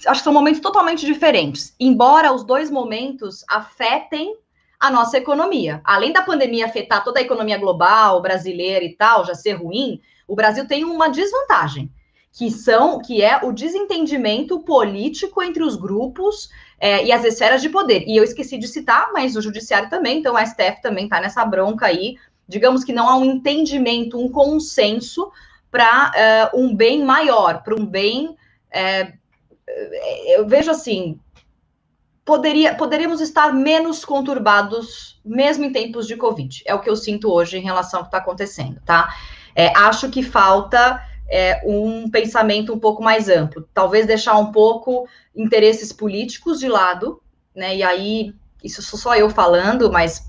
Speaker 2: acho que são momentos totalmente diferentes, embora os dois momentos afetem a nossa economia. Além da pandemia afetar toda a economia global, brasileira e tal, já ser ruim, o Brasil tem uma desvantagem, que é o desentendimento político entre os grupos e as esferas de poder. E eu esqueci de citar, mas o judiciário também, então a STF também está nessa bronca aí. Digamos que não há um entendimento, um consenso para um bem maior, para um bem... eu vejo assim, poderíamos estar menos conturbados, mesmo em tempos de Covid. É o que eu sinto hoje em relação ao que está acontecendo, tá? Acho que falta um pensamento um pouco mais amplo, talvez deixar um pouco interesses políticos de lado, né? E aí, isso sou só eu falando, mas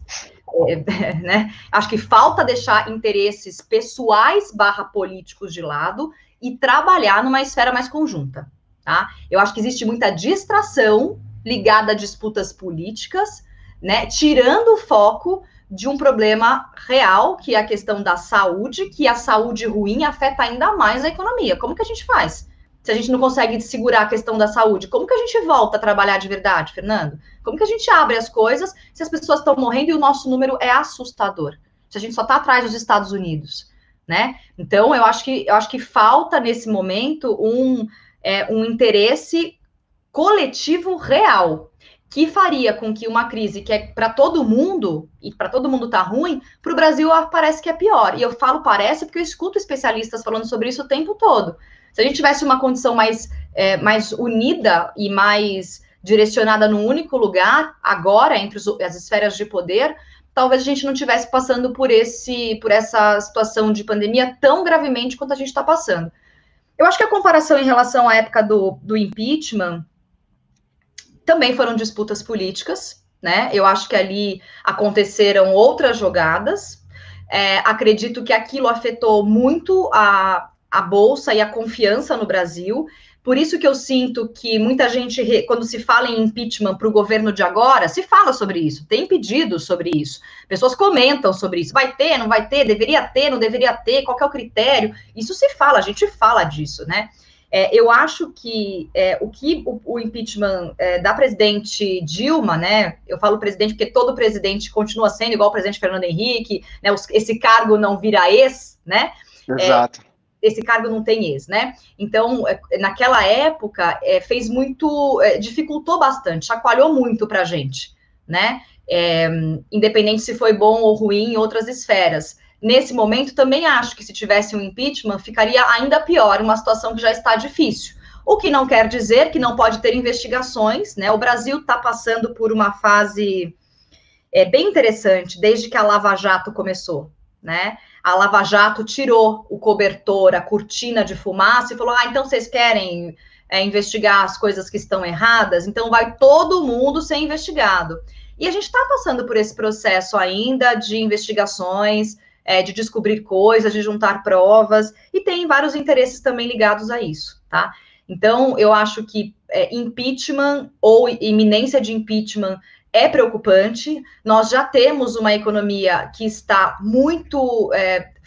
Speaker 2: né? Acho que falta deixar interesses pessoais / políticos de lado e trabalhar numa esfera mais conjunta, tá? Eu acho que existe muita distração ligada a disputas políticas, né? Tirando o foco de um problema real, que é a questão da saúde, que a saúde ruim afeta ainda mais a economia. Como que a gente faz? Se a gente não consegue segurar a questão da saúde, como que a gente volta a trabalhar de verdade, Fernando? Como que a gente abre as coisas se as pessoas estão morrendo e o nosso número é assustador? Se a gente só está atrás dos Estados Unidos, né? Então, eu acho que falta, nesse momento, um interesse coletivo real, que faria com que uma crise que é para todo mundo, e para todo mundo tá ruim, para o Brasil parece que é pior. E eu falo parece porque eu escuto especialistas falando sobre isso o tempo todo. Se a gente tivesse uma condição mais unida e mais direcionada num único lugar, agora, entre as esferas de poder, talvez a gente não estivesse passando por essa situação de pandemia tão gravemente quanto a gente está passando. Eu acho que a comparação em relação à época do impeachment também foram disputas políticas, né? Eu acho que ali aconteceram outras jogadas. Acredito que aquilo afetou muito a a Bolsa e a confiança no Brasil. Por isso que eu sinto que muita gente, quando se fala em impeachment para o governo de agora, se fala sobre isso, tem pedidos sobre isso, pessoas comentam sobre isso, vai ter, não vai ter, deveria ter, não deveria ter, qual que é o critério? Isso se fala, a gente fala disso, né? Eu acho que o impeachment da presidente Dilma, né? Eu falo presidente porque todo presidente continua sendo igual o presidente Fernando Henrique, né? Esse cargo não vira ex, né?
Speaker 1: Exato.
Speaker 2: Esse cargo não tem ex, né? Então, naquela época, fez muito, dificultou bastante, chacoalhou muito para a gente, né? Independente se foi bom ou ruim em outras esferas. Nesse momento, também acho que se tivesse um impeachment, ficaria ainda pior, uma situação que já está difícil. O que não quer dizer que não pode ter investigações, né? O Brasil está passando por uma fase bem interessante, desde que a Lava Jato começou, né? A Lava Jato tirou o cobertor, a cortina de fumaça e falou, então vocês querem investigar as coisas que estão erradas? Então vai todo mundo ser investigado. E a gente está passando por esse processo ainda de investigações, de descobrir coisas, de juntar provas, e tem vários interesses também ligados a isso, tá? Então, eu acho que impeachment ou iminência de impeachment é preocupante. Nós já temos uma economia que está muito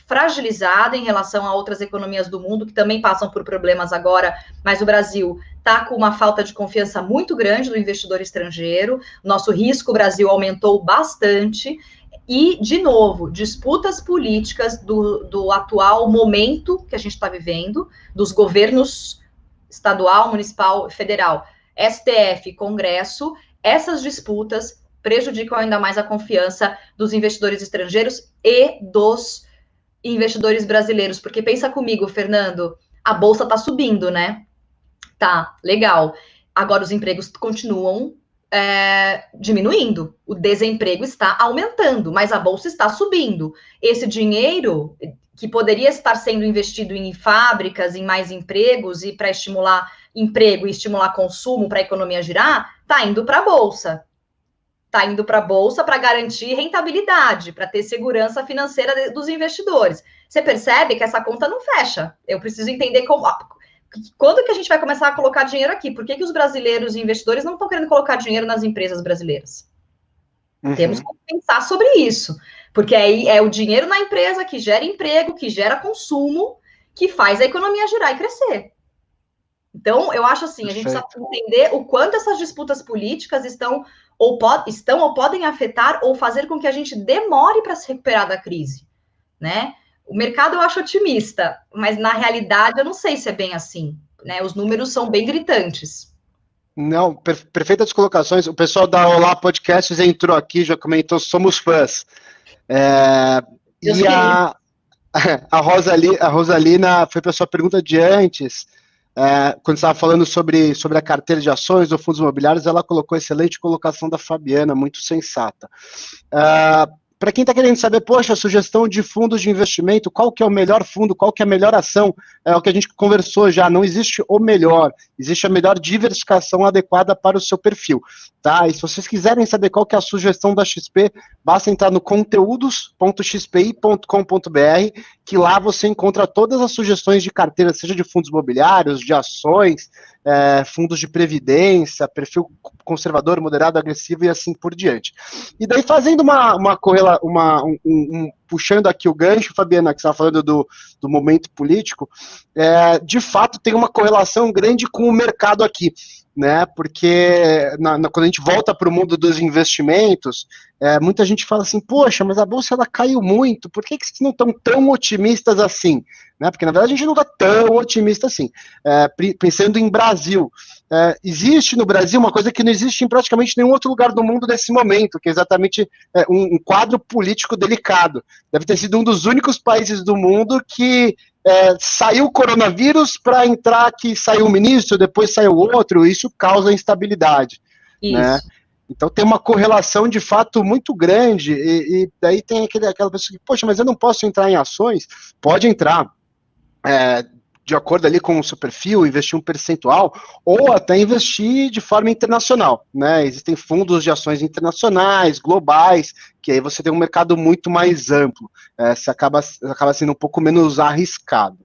Speaker 2: fragilizada em relação a outras economias do mundo, que também passam por problemas agora, mas o Brasil está com uma falta de confiança muito grande do investidor estrangeiro, nosso risco Brasil aumentou bastante, e, de novo, disputas políticas do atual momento que a gente está vivendo, dos governos estadual, municipal, federal, STF, Congresso, essas disputas prejudicam ainda mais a confiança dos investidores estrangeiros e dos investidores brasileiros, porque pensa comigo, Fernando, a bolsa está subindo, né? Tá, legal. Agora os empregos continuam diminuindo, o desemprego está aumentando, mas a bolsa está subindo. Esse dinheiro que poderia estar sendo investido em fábricas, em mais empregos e para estimular emprego e estimular consumo para a economia girar, está indo para a bolsa. Está indo para a bolsa para garantir rentabilidade, para ter segurança financeira dos investidores. Você percebe que essa conta não fecha. Eu preciso entender quando que a gente vai começar a colocar dinheiro aqui? Por que os brasileiros e investidores não estão querendo colocar dinheiro nas empresas brasileiras? Uhum. Temos que pensar sobre isso, porque aí é o dinheiro na empresa que gera emprego, que gera consumo, que faz a economia girar e crescer. Então, eu acho assim, a gente precisa entender o quanto essas disputas políticas estão ou podem afetar ou fazer com que a gente demore para se recuperar da crise, né? O mercado eu acho otimista, mas na realidade eu não sei se é bem assim, né? Os números são bem gritantes.
Speaker 1: Não, perfeitas colocações. O pessoal da Olá Podcasts entrou aqui, já comentou, somos fãs. E a Rosalina foi para a sua pergunta de antes, quando estava falando sobre a carteira de ações ou fundos imobiliários, ela colocou excelente colocação da Fabiana, muito sensata. Para quem está querendo saber, poxa, sugestão de fundos de investimento, qual que é o melhor fundo, qual que é a melhor ação, é o que a gente conversou já, não existe o melhor, existe a melhor diversificação adequada para o seu perfil, tá? E se vocês quiserem saber qual que é a sugestão da XP, basta entrar no conteúdos.xpi.com.br, que lá você encontra todas as sugestões de carteira, seja de fundos imobiliários, de ações, fundos de previdência, perfil conservador, moderado, agressivo e assim por diante. E daí, fazendo puxando aqui o gancho, Fabiana, que você estava falando do momento político, de fato tem uma correlação grande com o mercado aqui, né? Porque quando a gente volta para o mundo dos investimentos, muita gente fala assim, poxa, mas a bolsa ela caiu muito, por que vocês não estão tão otimistas assim? Né? Porque na verdade a gente não está tão otimista assim. Pensando em Brasil, existe no Brasil uma coisa que não existe em praticamente nenhum outro lugar do mundo nesse momento, que é exatamente um quadro político delicado. Deve ter sido um dos únicos países do mundo que saiu o coronavírus para entrar, que saiu um ministro, depois saiu outro, isso causa instabilidade. Isso. Né? Então tem uma correlação de fato muito grande, e daí tem aquela pessoa que, poxa, mas eu não posso entrar em ações? Pode entrar, de acordo ali com o seu perfil, investir um percentual, ou até investir de forma internacional, né? Existem fundos de ações internacionais, globais, que aí você tem um mercado muito mais amplo, você acaba sendo um pouco menos arriscado.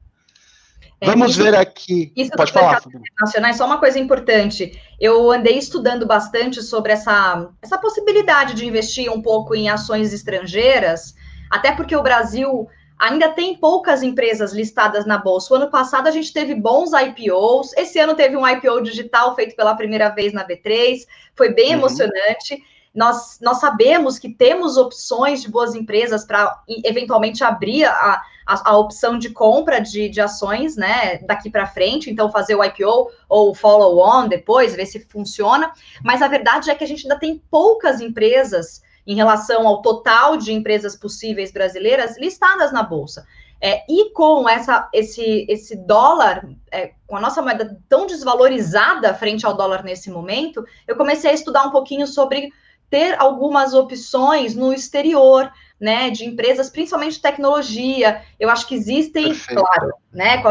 Speaker 1: Vamos ver aqui.
Speaker 2: Isso
Speaker 1: Pode
Speaker 2: dos
Speaker 1: falar,
Speaker 2: mercados internacionais, só uma coisa importante. Eu andei estudando bastante sobre essa possibilidade de investir um pouco em ações estrangeiras, até porque o Brasil ainda tem poucas empresas listadas na Bolsa. O ano passado a gente teve bons IPOs, esse ano teve um IPO digital feito pela primeira vez na B3, foi bem emocionante. Nós sabemos que temos opções de boas empresas para eventualmente abrir a opção de compra de ações, né, daqui para frente, então fazer o IPO ou o follow-on depois, ver se funciona, mas a verdade é que a gente ainda tem poucas empresas em relação ao total de empresas possíveis brasileiras listadas na Bolsa. E com esse dólar, com a nossa moeda tão desvalorizada frente ao dólar nesse momento, eu comecei a estudar um pouquinho sobre ter algumas opções no exterior, né, de empresas, principalmente de tecnologia. Eu acho que existem,
Speaker 1: Perfeito.
Speaker 2: claro, né,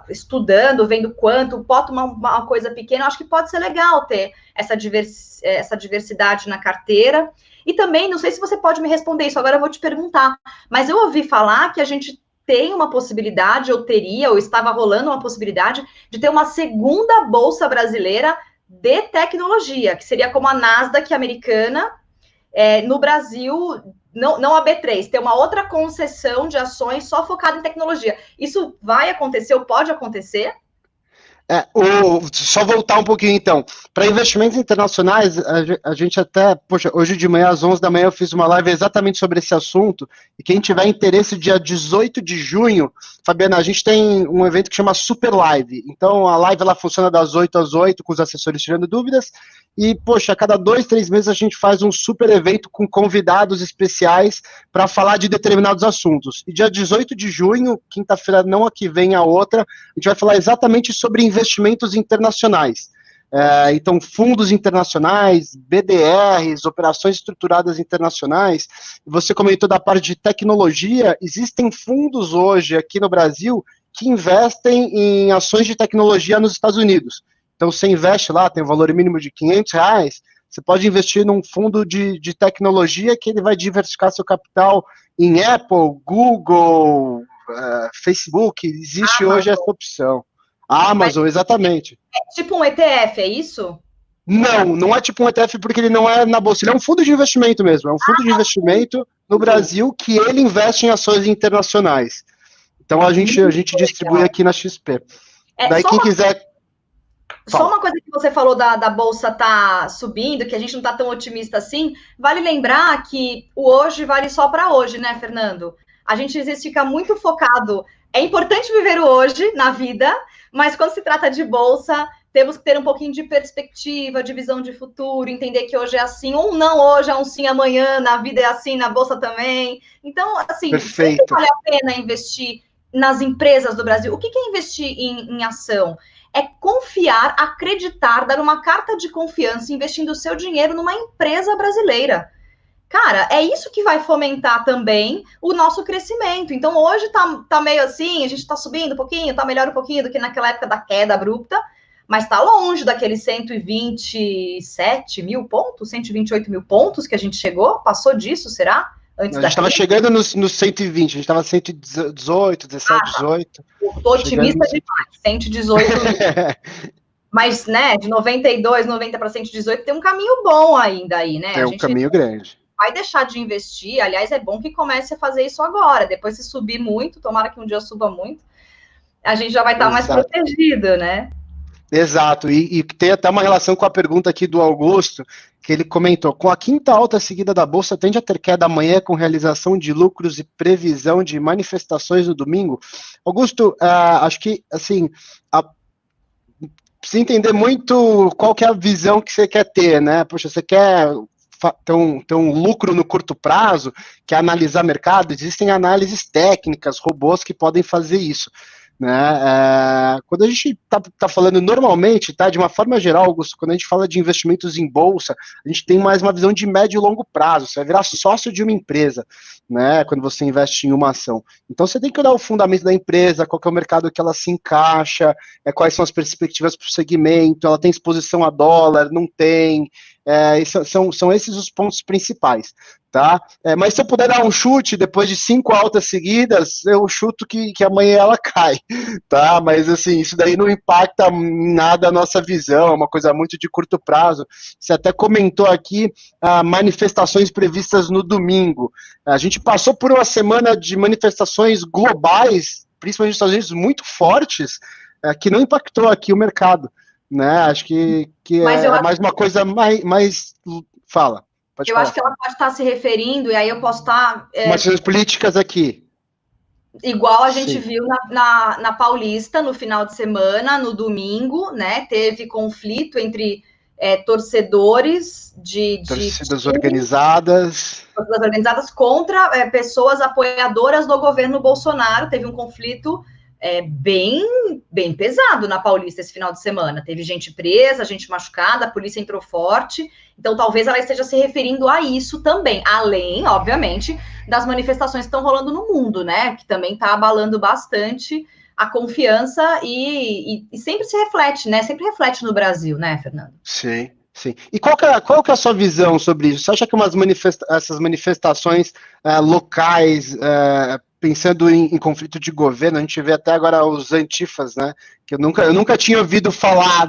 Speaker 2: estudando, vendo quanto, pode uma coisa pequena, eu acho que pode ser legal ter essa diversidade na carteira. E também, não sei se você pode me responder isso, agora eu vou te perguntar, mas eu ouvi falar que a gente tem uma possibilidade, ou estava rolando uma possibilidade, de ter uma segunda bolsa brasileira de tecnologia, que seria como a Nasdaq americana, no Brasil, não a B3, ter uma outra concessão de ações só focada em tecnologia. Isso vai acontecer ou pode acontecer?
Speaker 1: Só voltar um pouquinho, então. Para investimentos internacionais, a gente até... Poxa, hoje de manhã, às 11 da manhã, eu fiz uma live exatamente sobre esse assunto, e quem tiver interesse, dia 18 de junho, Fabiana, a gente tem um evento que chama Super Live. Então, a live ela funciona das 8 às 8, com os assessores tirando dúvidas, e, poxa, a cada 2, 3 meses a gente faz um super evento com convidados especiais para falar de determinados assuntos. E dia 18 de junho, quinta-feira, não a que vem, a outra, a gente vai falar exatamente sobre investimentos internacionais. Então, fundos internacionais, BDRs, operações estruturadas internacionais. Você comentou da parte de tecnologia. Existem fundos hoje aqui no Brasil que investem em ações de tecnologia nos Estados Unidos. Então, você investe lá, tem um valor mínimo de R$500, você pode investir num fundo de tecnologia que ele vai diversificar seu capital em Apple, Google, Facebook. Existe hoje essa opção. A Amazon, exatamente.
Speaker 2: É tipo um ETF, é isso?
Speaker 1: Não é tipo um ETF porque ele não é na bolsa, ele é um fundo de investimento mesmo, é um fundo de investimento no Brasil que ele investe em ações internacionais. Então a gente distribui aqui na XP. Daí quem quiser...
Speaker 2: Só uma coisa que você falou da bolsa tá subindo, que a gente não tá tão otimista assim, vale lembrar que o hoje vale só para hoje, né, Fernando? A gente às vezes fica muito focado. É importante viver o hoje na vida, mas quando se trata de bolsa, temos que ter um pouquinho de perspectiva, de visão de futuro, entender que hoje é assim, ou não hoje, é um sim amanhã, na vida é assim, na bolsa também. Então, assim, sempre vale a pena investir nas empresas do Brasil. O que é investir em ação? É confiar, acreditar, dar uma carta de confiança, investindo o seu dinheiro numa empresa brasileira. Cara, é isso que vai fomentar também o nosso crescimento. Então, hoje tá meio assim, a gente tá subindo um pouquinho, tá melhor um pouquinho do que naquela época da queda abrupta, mas tá longe daqueles 127 mil pontos, 128 mil pontos que a gente chegou. Passou disso, será?
Speaker 1: A gente estava chegando nos 120, a gente estava 118, 17, 18.
Speaker 2: Eu tô otimista demais, 118. Mas, né, de 92, 90 para 118, tem um caminho bom ainda aí, né?
Speaker 1: É um caminho grande.
Speaker 2: Vai deixar de investir, aliás, é bom que comece a fazer isso agora. Depois, se subir muito, tomara que um dia suba muito, a gente já vai estar mais protegido, né?
Speaker 1: Exato, e tem até uma relação com a pergunta aqui do Augusto, que ele comentou, com a quinta alta seguida da Bolsa, tende a ter queda amanhã com realização de lucros e previsão de manifestações no domingo? Augusto, acho que, assim, precisa entender muito qual que é a visão que você quer ter, né? Poxa, você quer ter um lucro no curto prazo, quer analisar mercado, existem análises técnicas, robôs que podem fazer isso. Né? Quando a gente tá falando normalmente, tá, de uma forma geral, Augusto, quando a gente fala de investimentos em bolsa, a gente tem mais uma visão de médio e longo prazo, você vai virar sócio de uma empresa, né, quando você investe em uma ação. Então você tem que olhar o fundamento da empresa, qual que é o mercado que ela se encaixa, quais são as perspectivas para o segmento, ela tem exposição a dólar, não tem, são esses os pontos principais. tá? Mas se eu puder dar um chute, depois de 5 altas seguidas, eu chuto que amanhã ela cai, tá? Mas, assim, isso daí não impacta em nada a nossa visão, é uma coisa muito de curto prazo. Você até comentou aqui manifestações previstas no domingo. A gente passou por uma semana de manifestações globais, principalmente nos Estados Unidos, muito fortes, que não impactou aqui o mercado, né? Acho que é mais uma coisa mais... Fala.
Speaker 2: Eu acho que ela pode estar se referindo, e aí eu posso estar...
Speaker 1: Manifestações políticas aqui.
Speaker 2: Igual a gente viu na Paulista, no final de semana, no domingo, né? Teve conflito entre torcedores
Speaker 1: torcidas organizadas
Speaker 2: contra pessoas apoiadoras do governo Bolsonaro. Teve um conflito bem pesado na Paulista esse final de semana. Teve gente presa, gente machucada, a polícia entrou forte. Então, talvez ela esteja se referindo a isso também, além, obviamente, das manifestações que estão rolando no mundo, né? Que também está abalando bastante a confiança e sempre se reflete, né? Sempre reflete no Brasil, né, Fernando?
Speaker 1: Sim. Sim. E qual que é a sua visão sobre isso? Você acha que essas manifestações locais, pensando em conflito de governo, a gente vê até agora os antifas, né? Que eu nunca tinha ouvido falar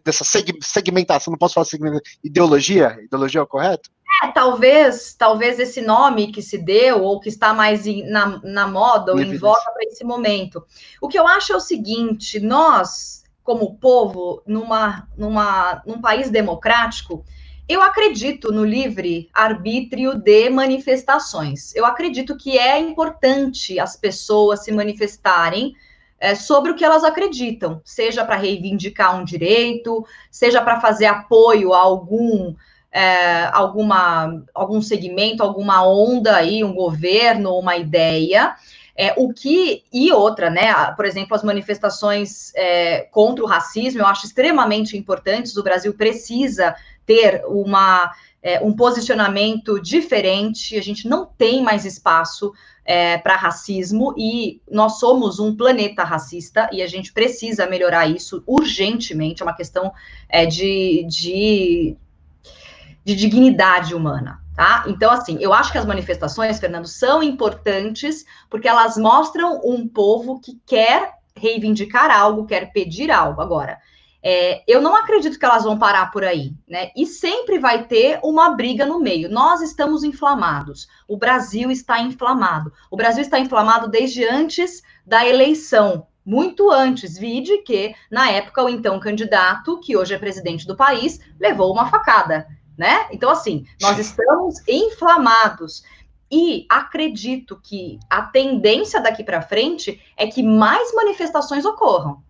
Speaker 1: dessa segmentação, não posso falar segmentação, ideologia? Ideologia é o correto?
Speaker 2: Talvez esse nome que se deu, ou que está mais na moda, ou em voga para esse momento. O que eu acho é o seguinte, nós, como povo, num país democrático, eu acredito no livre arbítrio de manifestações. Eu acredito que é importante as pessoas se manifestarem sobre o que elas acreditam, seja para reivindicar um direito, seja para fazer apoio a algum segmento, alguma onda aí, um governo, uma ideia. E outra, né? Por exemplo, as manifestações contra o racismo, eu acho extremamente importantes. O Brasil precisa ter um posicionamento diferente. A gente não tem mais espaço para racismo e nós somos um planeta racista e a gente precisa melhorar isso urgentemente. É uma questão de dignidade humana. Tá? Então, assim, eu acho que as manifestações, Fernando, são importantes porque elas mostram um povo que quer reivindicar algo, quer pedir algo. Agora, eu não acredito que elas vão parar por aí, né? E sempre vai ter uma briga no meio. Nós estamos inflamados. O Brasil está inflamado. O Brasil está inflamado desde antes da eleição. Muito antes, vide que, na época, o então candidato, que hoje é presidente do país, levou uma facada. Né? Então, assim, nós estamos inflamados e acredito que a tendência daqui para frente é que mais manifestações ocorram.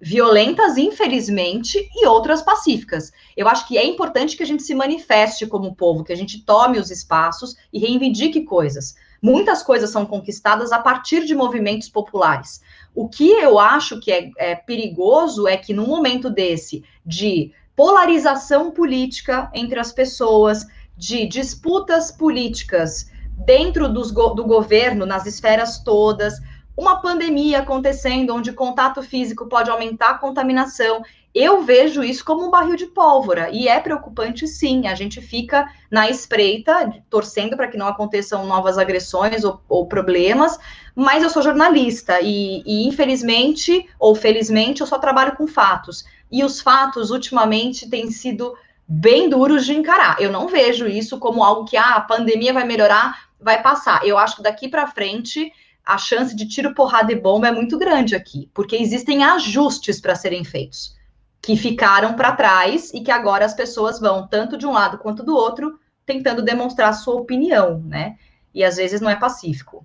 Speaker 2: Violentas, infelizmente, e outras pacíficas. Eu acho que é importante que a gente se manifeste como povo, que a gente tome os espaços e reivindique coisas. Muitas coisas são conquistadas a partir de movimentos populares. O que eu acho que é perigoso é que, num momento desse, de polarização política entre as pessoas, de disputas políticas dentro do governo, nas esferas todas, uma pandemia acontecendo, onde o contato físico pode aumentar a contaminação. Eu vejo isso como um barril de pólvora, e é preocupante sim, a gente fica na espreita, torcendo para que não aconteçam novas agressões ou problemas, mas eu sou jornalista, e infelizmente, ou felizmente, eu só trabalho com fatos. E os fatos, ultimamente, têm sido bem duros de encarar. Eu não vejo isso como algo que a pandemia vai melhorar, vai passar. Eu acho que daqui para frente, a chance de tiro, porrada e bomba é muito grande aqui, porque existem ajustes para serem feitos, que ficaram para trás e que agora as pessoas vão, tanto de um lado quanto do outro, tentando demonstrar a sua opinião, né? E às vezes não é pacífico.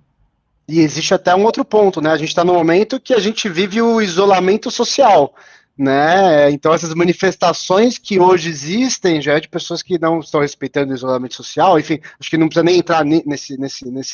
Speaker 1: E existe até um outro ponto, né? A gente está no momento que a gente vive o isolamento social, né? Então essas manifestações que hoje existem já é de pessoas que não estão respeitando o isolamento social, enfim, acho que não precisa nem entrar nesse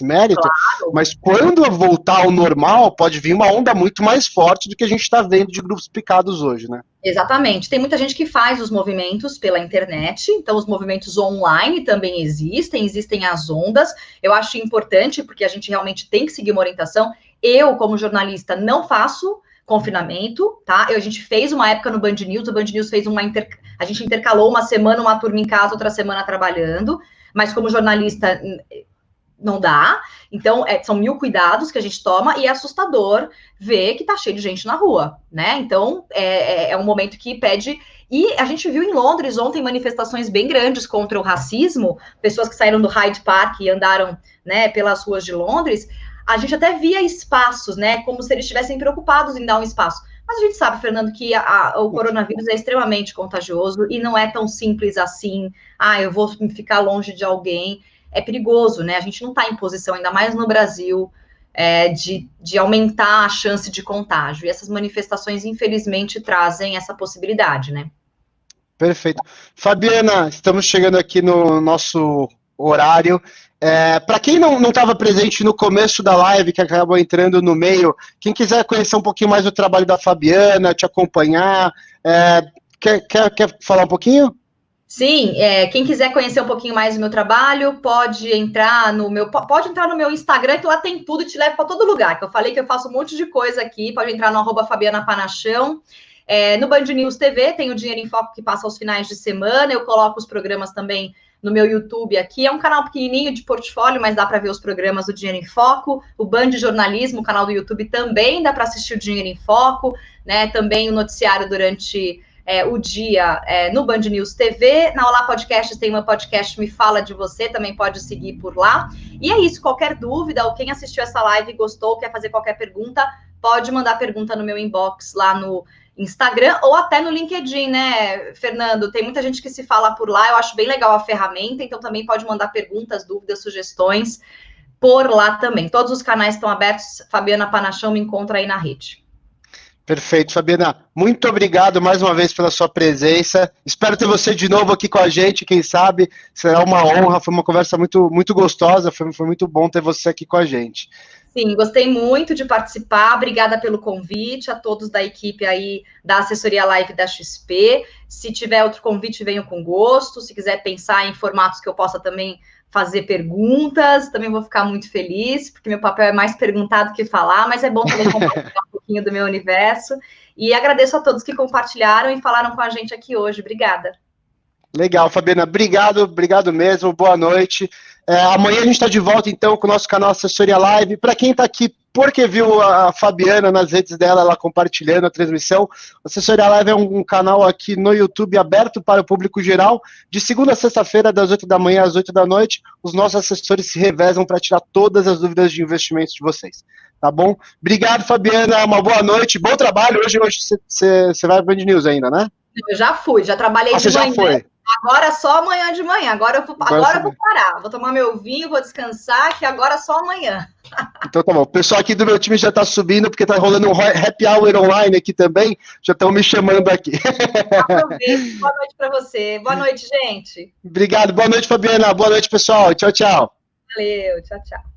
Speaker 1: mérito, claro. Mas quando voltar ao normal, pode vir uma onda muito mais forte do que a gente está vendo de grupos picados hoje, né?
Speaker 2: Exatamente, tem muita gente que faz os movimentos pela internet, então os movimentos online também existem as ondas. Eu acho importante, porque a gente realmente tem que seguir uma orientação. Eu, como jornalista, não faço confinamento, tá? A gente fez uma época no Band News, o Band News fez a gente intercalou uma semana, uma turma em casa, outra semana trabalhando, mas como jornalista não dá. Então, são 1000 cuidados que a gente toma e é assustador ver que tá cheio de gente na rua, né? Então, é um momento que pede... E a gente viu em Londres ontem manifestações bem grandes contra o racismo, pessoas que saíram do Hyde Park e andaram, né, pelas ruas de Londres. A gente até via espaços, né, como se eles estivessem preocupados em dar um espaço. Mas a gente sabe, Fernando, que o coronavírus é extremamente contagioso e não é tão simples assim. Eu vou ficar longe de alguém. É perigoso, né? A gente não está em posição, ainda mais no Brasil, de aumentar a chance de contágio. E essas manifestações, infelizmente, trazem essa possibilidade, né?
Speaker 1: Perfeito. Fabiana, estamos chegando aqui no nosso horário. Para quem não estava presente no começo da live, que acabou entrando no meio, quem quiser conhecer um pouquinho mais do trabalho da Fabiana, te acompanhar, quer falar um pouquinho?
Speaker 2: Sim, quem quiser conhecer um pouquinho mais do meu trabalho, pode entrar no meu Instagram, que lá tem tudo e te leva para todo lugar, que eu falei que eu faço um monte de coisa aqui, pode entrar no @FabianaPanachão. No Band News TV tem o Dinheiro em Foco que passa aos finais de semana, eu coloco os programas também no meu YouTube aqui, é um canal pequenininho de portfólio, mas dá para ver os programas do Dinheiro em Foco, o Band Jornalismo, o canal do YouTube também dá para assistir o Dinheiro em Foco, né, também o noticiário durante o dia no Band News TV, na Olá Podcasts tem uma podcast Me Fala de Você, também pode seguir por lá, e é isso, qualquer dúvida, ou quem assistiu essa live e gostou, quer fazer qualquer pergunta, pode mandar pergunta no meu inbox lá no Instagram ou até no LinkedIn, né, Fernando? Tem muita gente que se fala por lá, eu acho bem legal a ferramenta, então também pode mandar perguntas, dúvidas, sugestões por lá também. Todos os canais estão abertos, Fabiana Panachão me encontra aí na rede.
Speaker 1: Perfeito, Fabiana. Muito obrigado mais uma vez pela sua presença. Espero ter você de novo aqui com a gente, quem sabe. Será uma honra, foi uma conversa muito, muito gostosa, foi muito bom ter você aqui com a gente.
Speaker 2: Sim, gostei muito de participar, obrigada pelo convite, a todos da equipe aí da Assessoria Live da XP. Se tiver outro convite, venho com gosto. Se quiser pensar em formatos que eu possa também fazer perguntas, também vou ficar muito feliz, porque meu papel é mais perguntar do que falar, mas é bom também compartilhar um pouquinho do meu universo. E agradeço a todos que compartilharam e falaram com a gente aqui hoje. Obrigada.
Speaker 1: Legal, Fabiana, obrigado mesmo, boa noite. Amanhã a gente está de volta, então, com o nosso canal Assessoria Live. Para quem está aqui porque viu a Fabiana nas redes dela, ela compartilhando a transmissão, a Assessoria Live é um canal aqui no YouTube aberto para o público geral. De segunda a sexta-feira, das 8 da manhã às 8 da noite, os nossos assessores se revezam para tirar todas as dúvidas de investimentos de vocês. Tá bom? Obrigado, Fabiana, uma boa noite, bom trabalho. Hoje você vai para Band News ainda, né?
Speaker 2: Eu já fui, já trabalhei de manhã.
Speaker 1: Já foi.
Speaker 2: Agora só amanhã de manhã. Agora eu vou parar. Vou tomar meu vinho, vou descansar, que agora só amanhã.
Speaker 1: Então tá bom. O pessoal aqui do meu time já tá subindo, porque tá rolando um happy hour online aqui também. Já estão me chamando aqui.
Speaker 2: Aproveite. Boa noite para você. Boa noite, gente.
Speaker 1: Obrigado. Boa noite, Fabiana. Boa noite, pessoal. Tchau, tchau.
Speaker 2: Valeu. Tchau, tchau.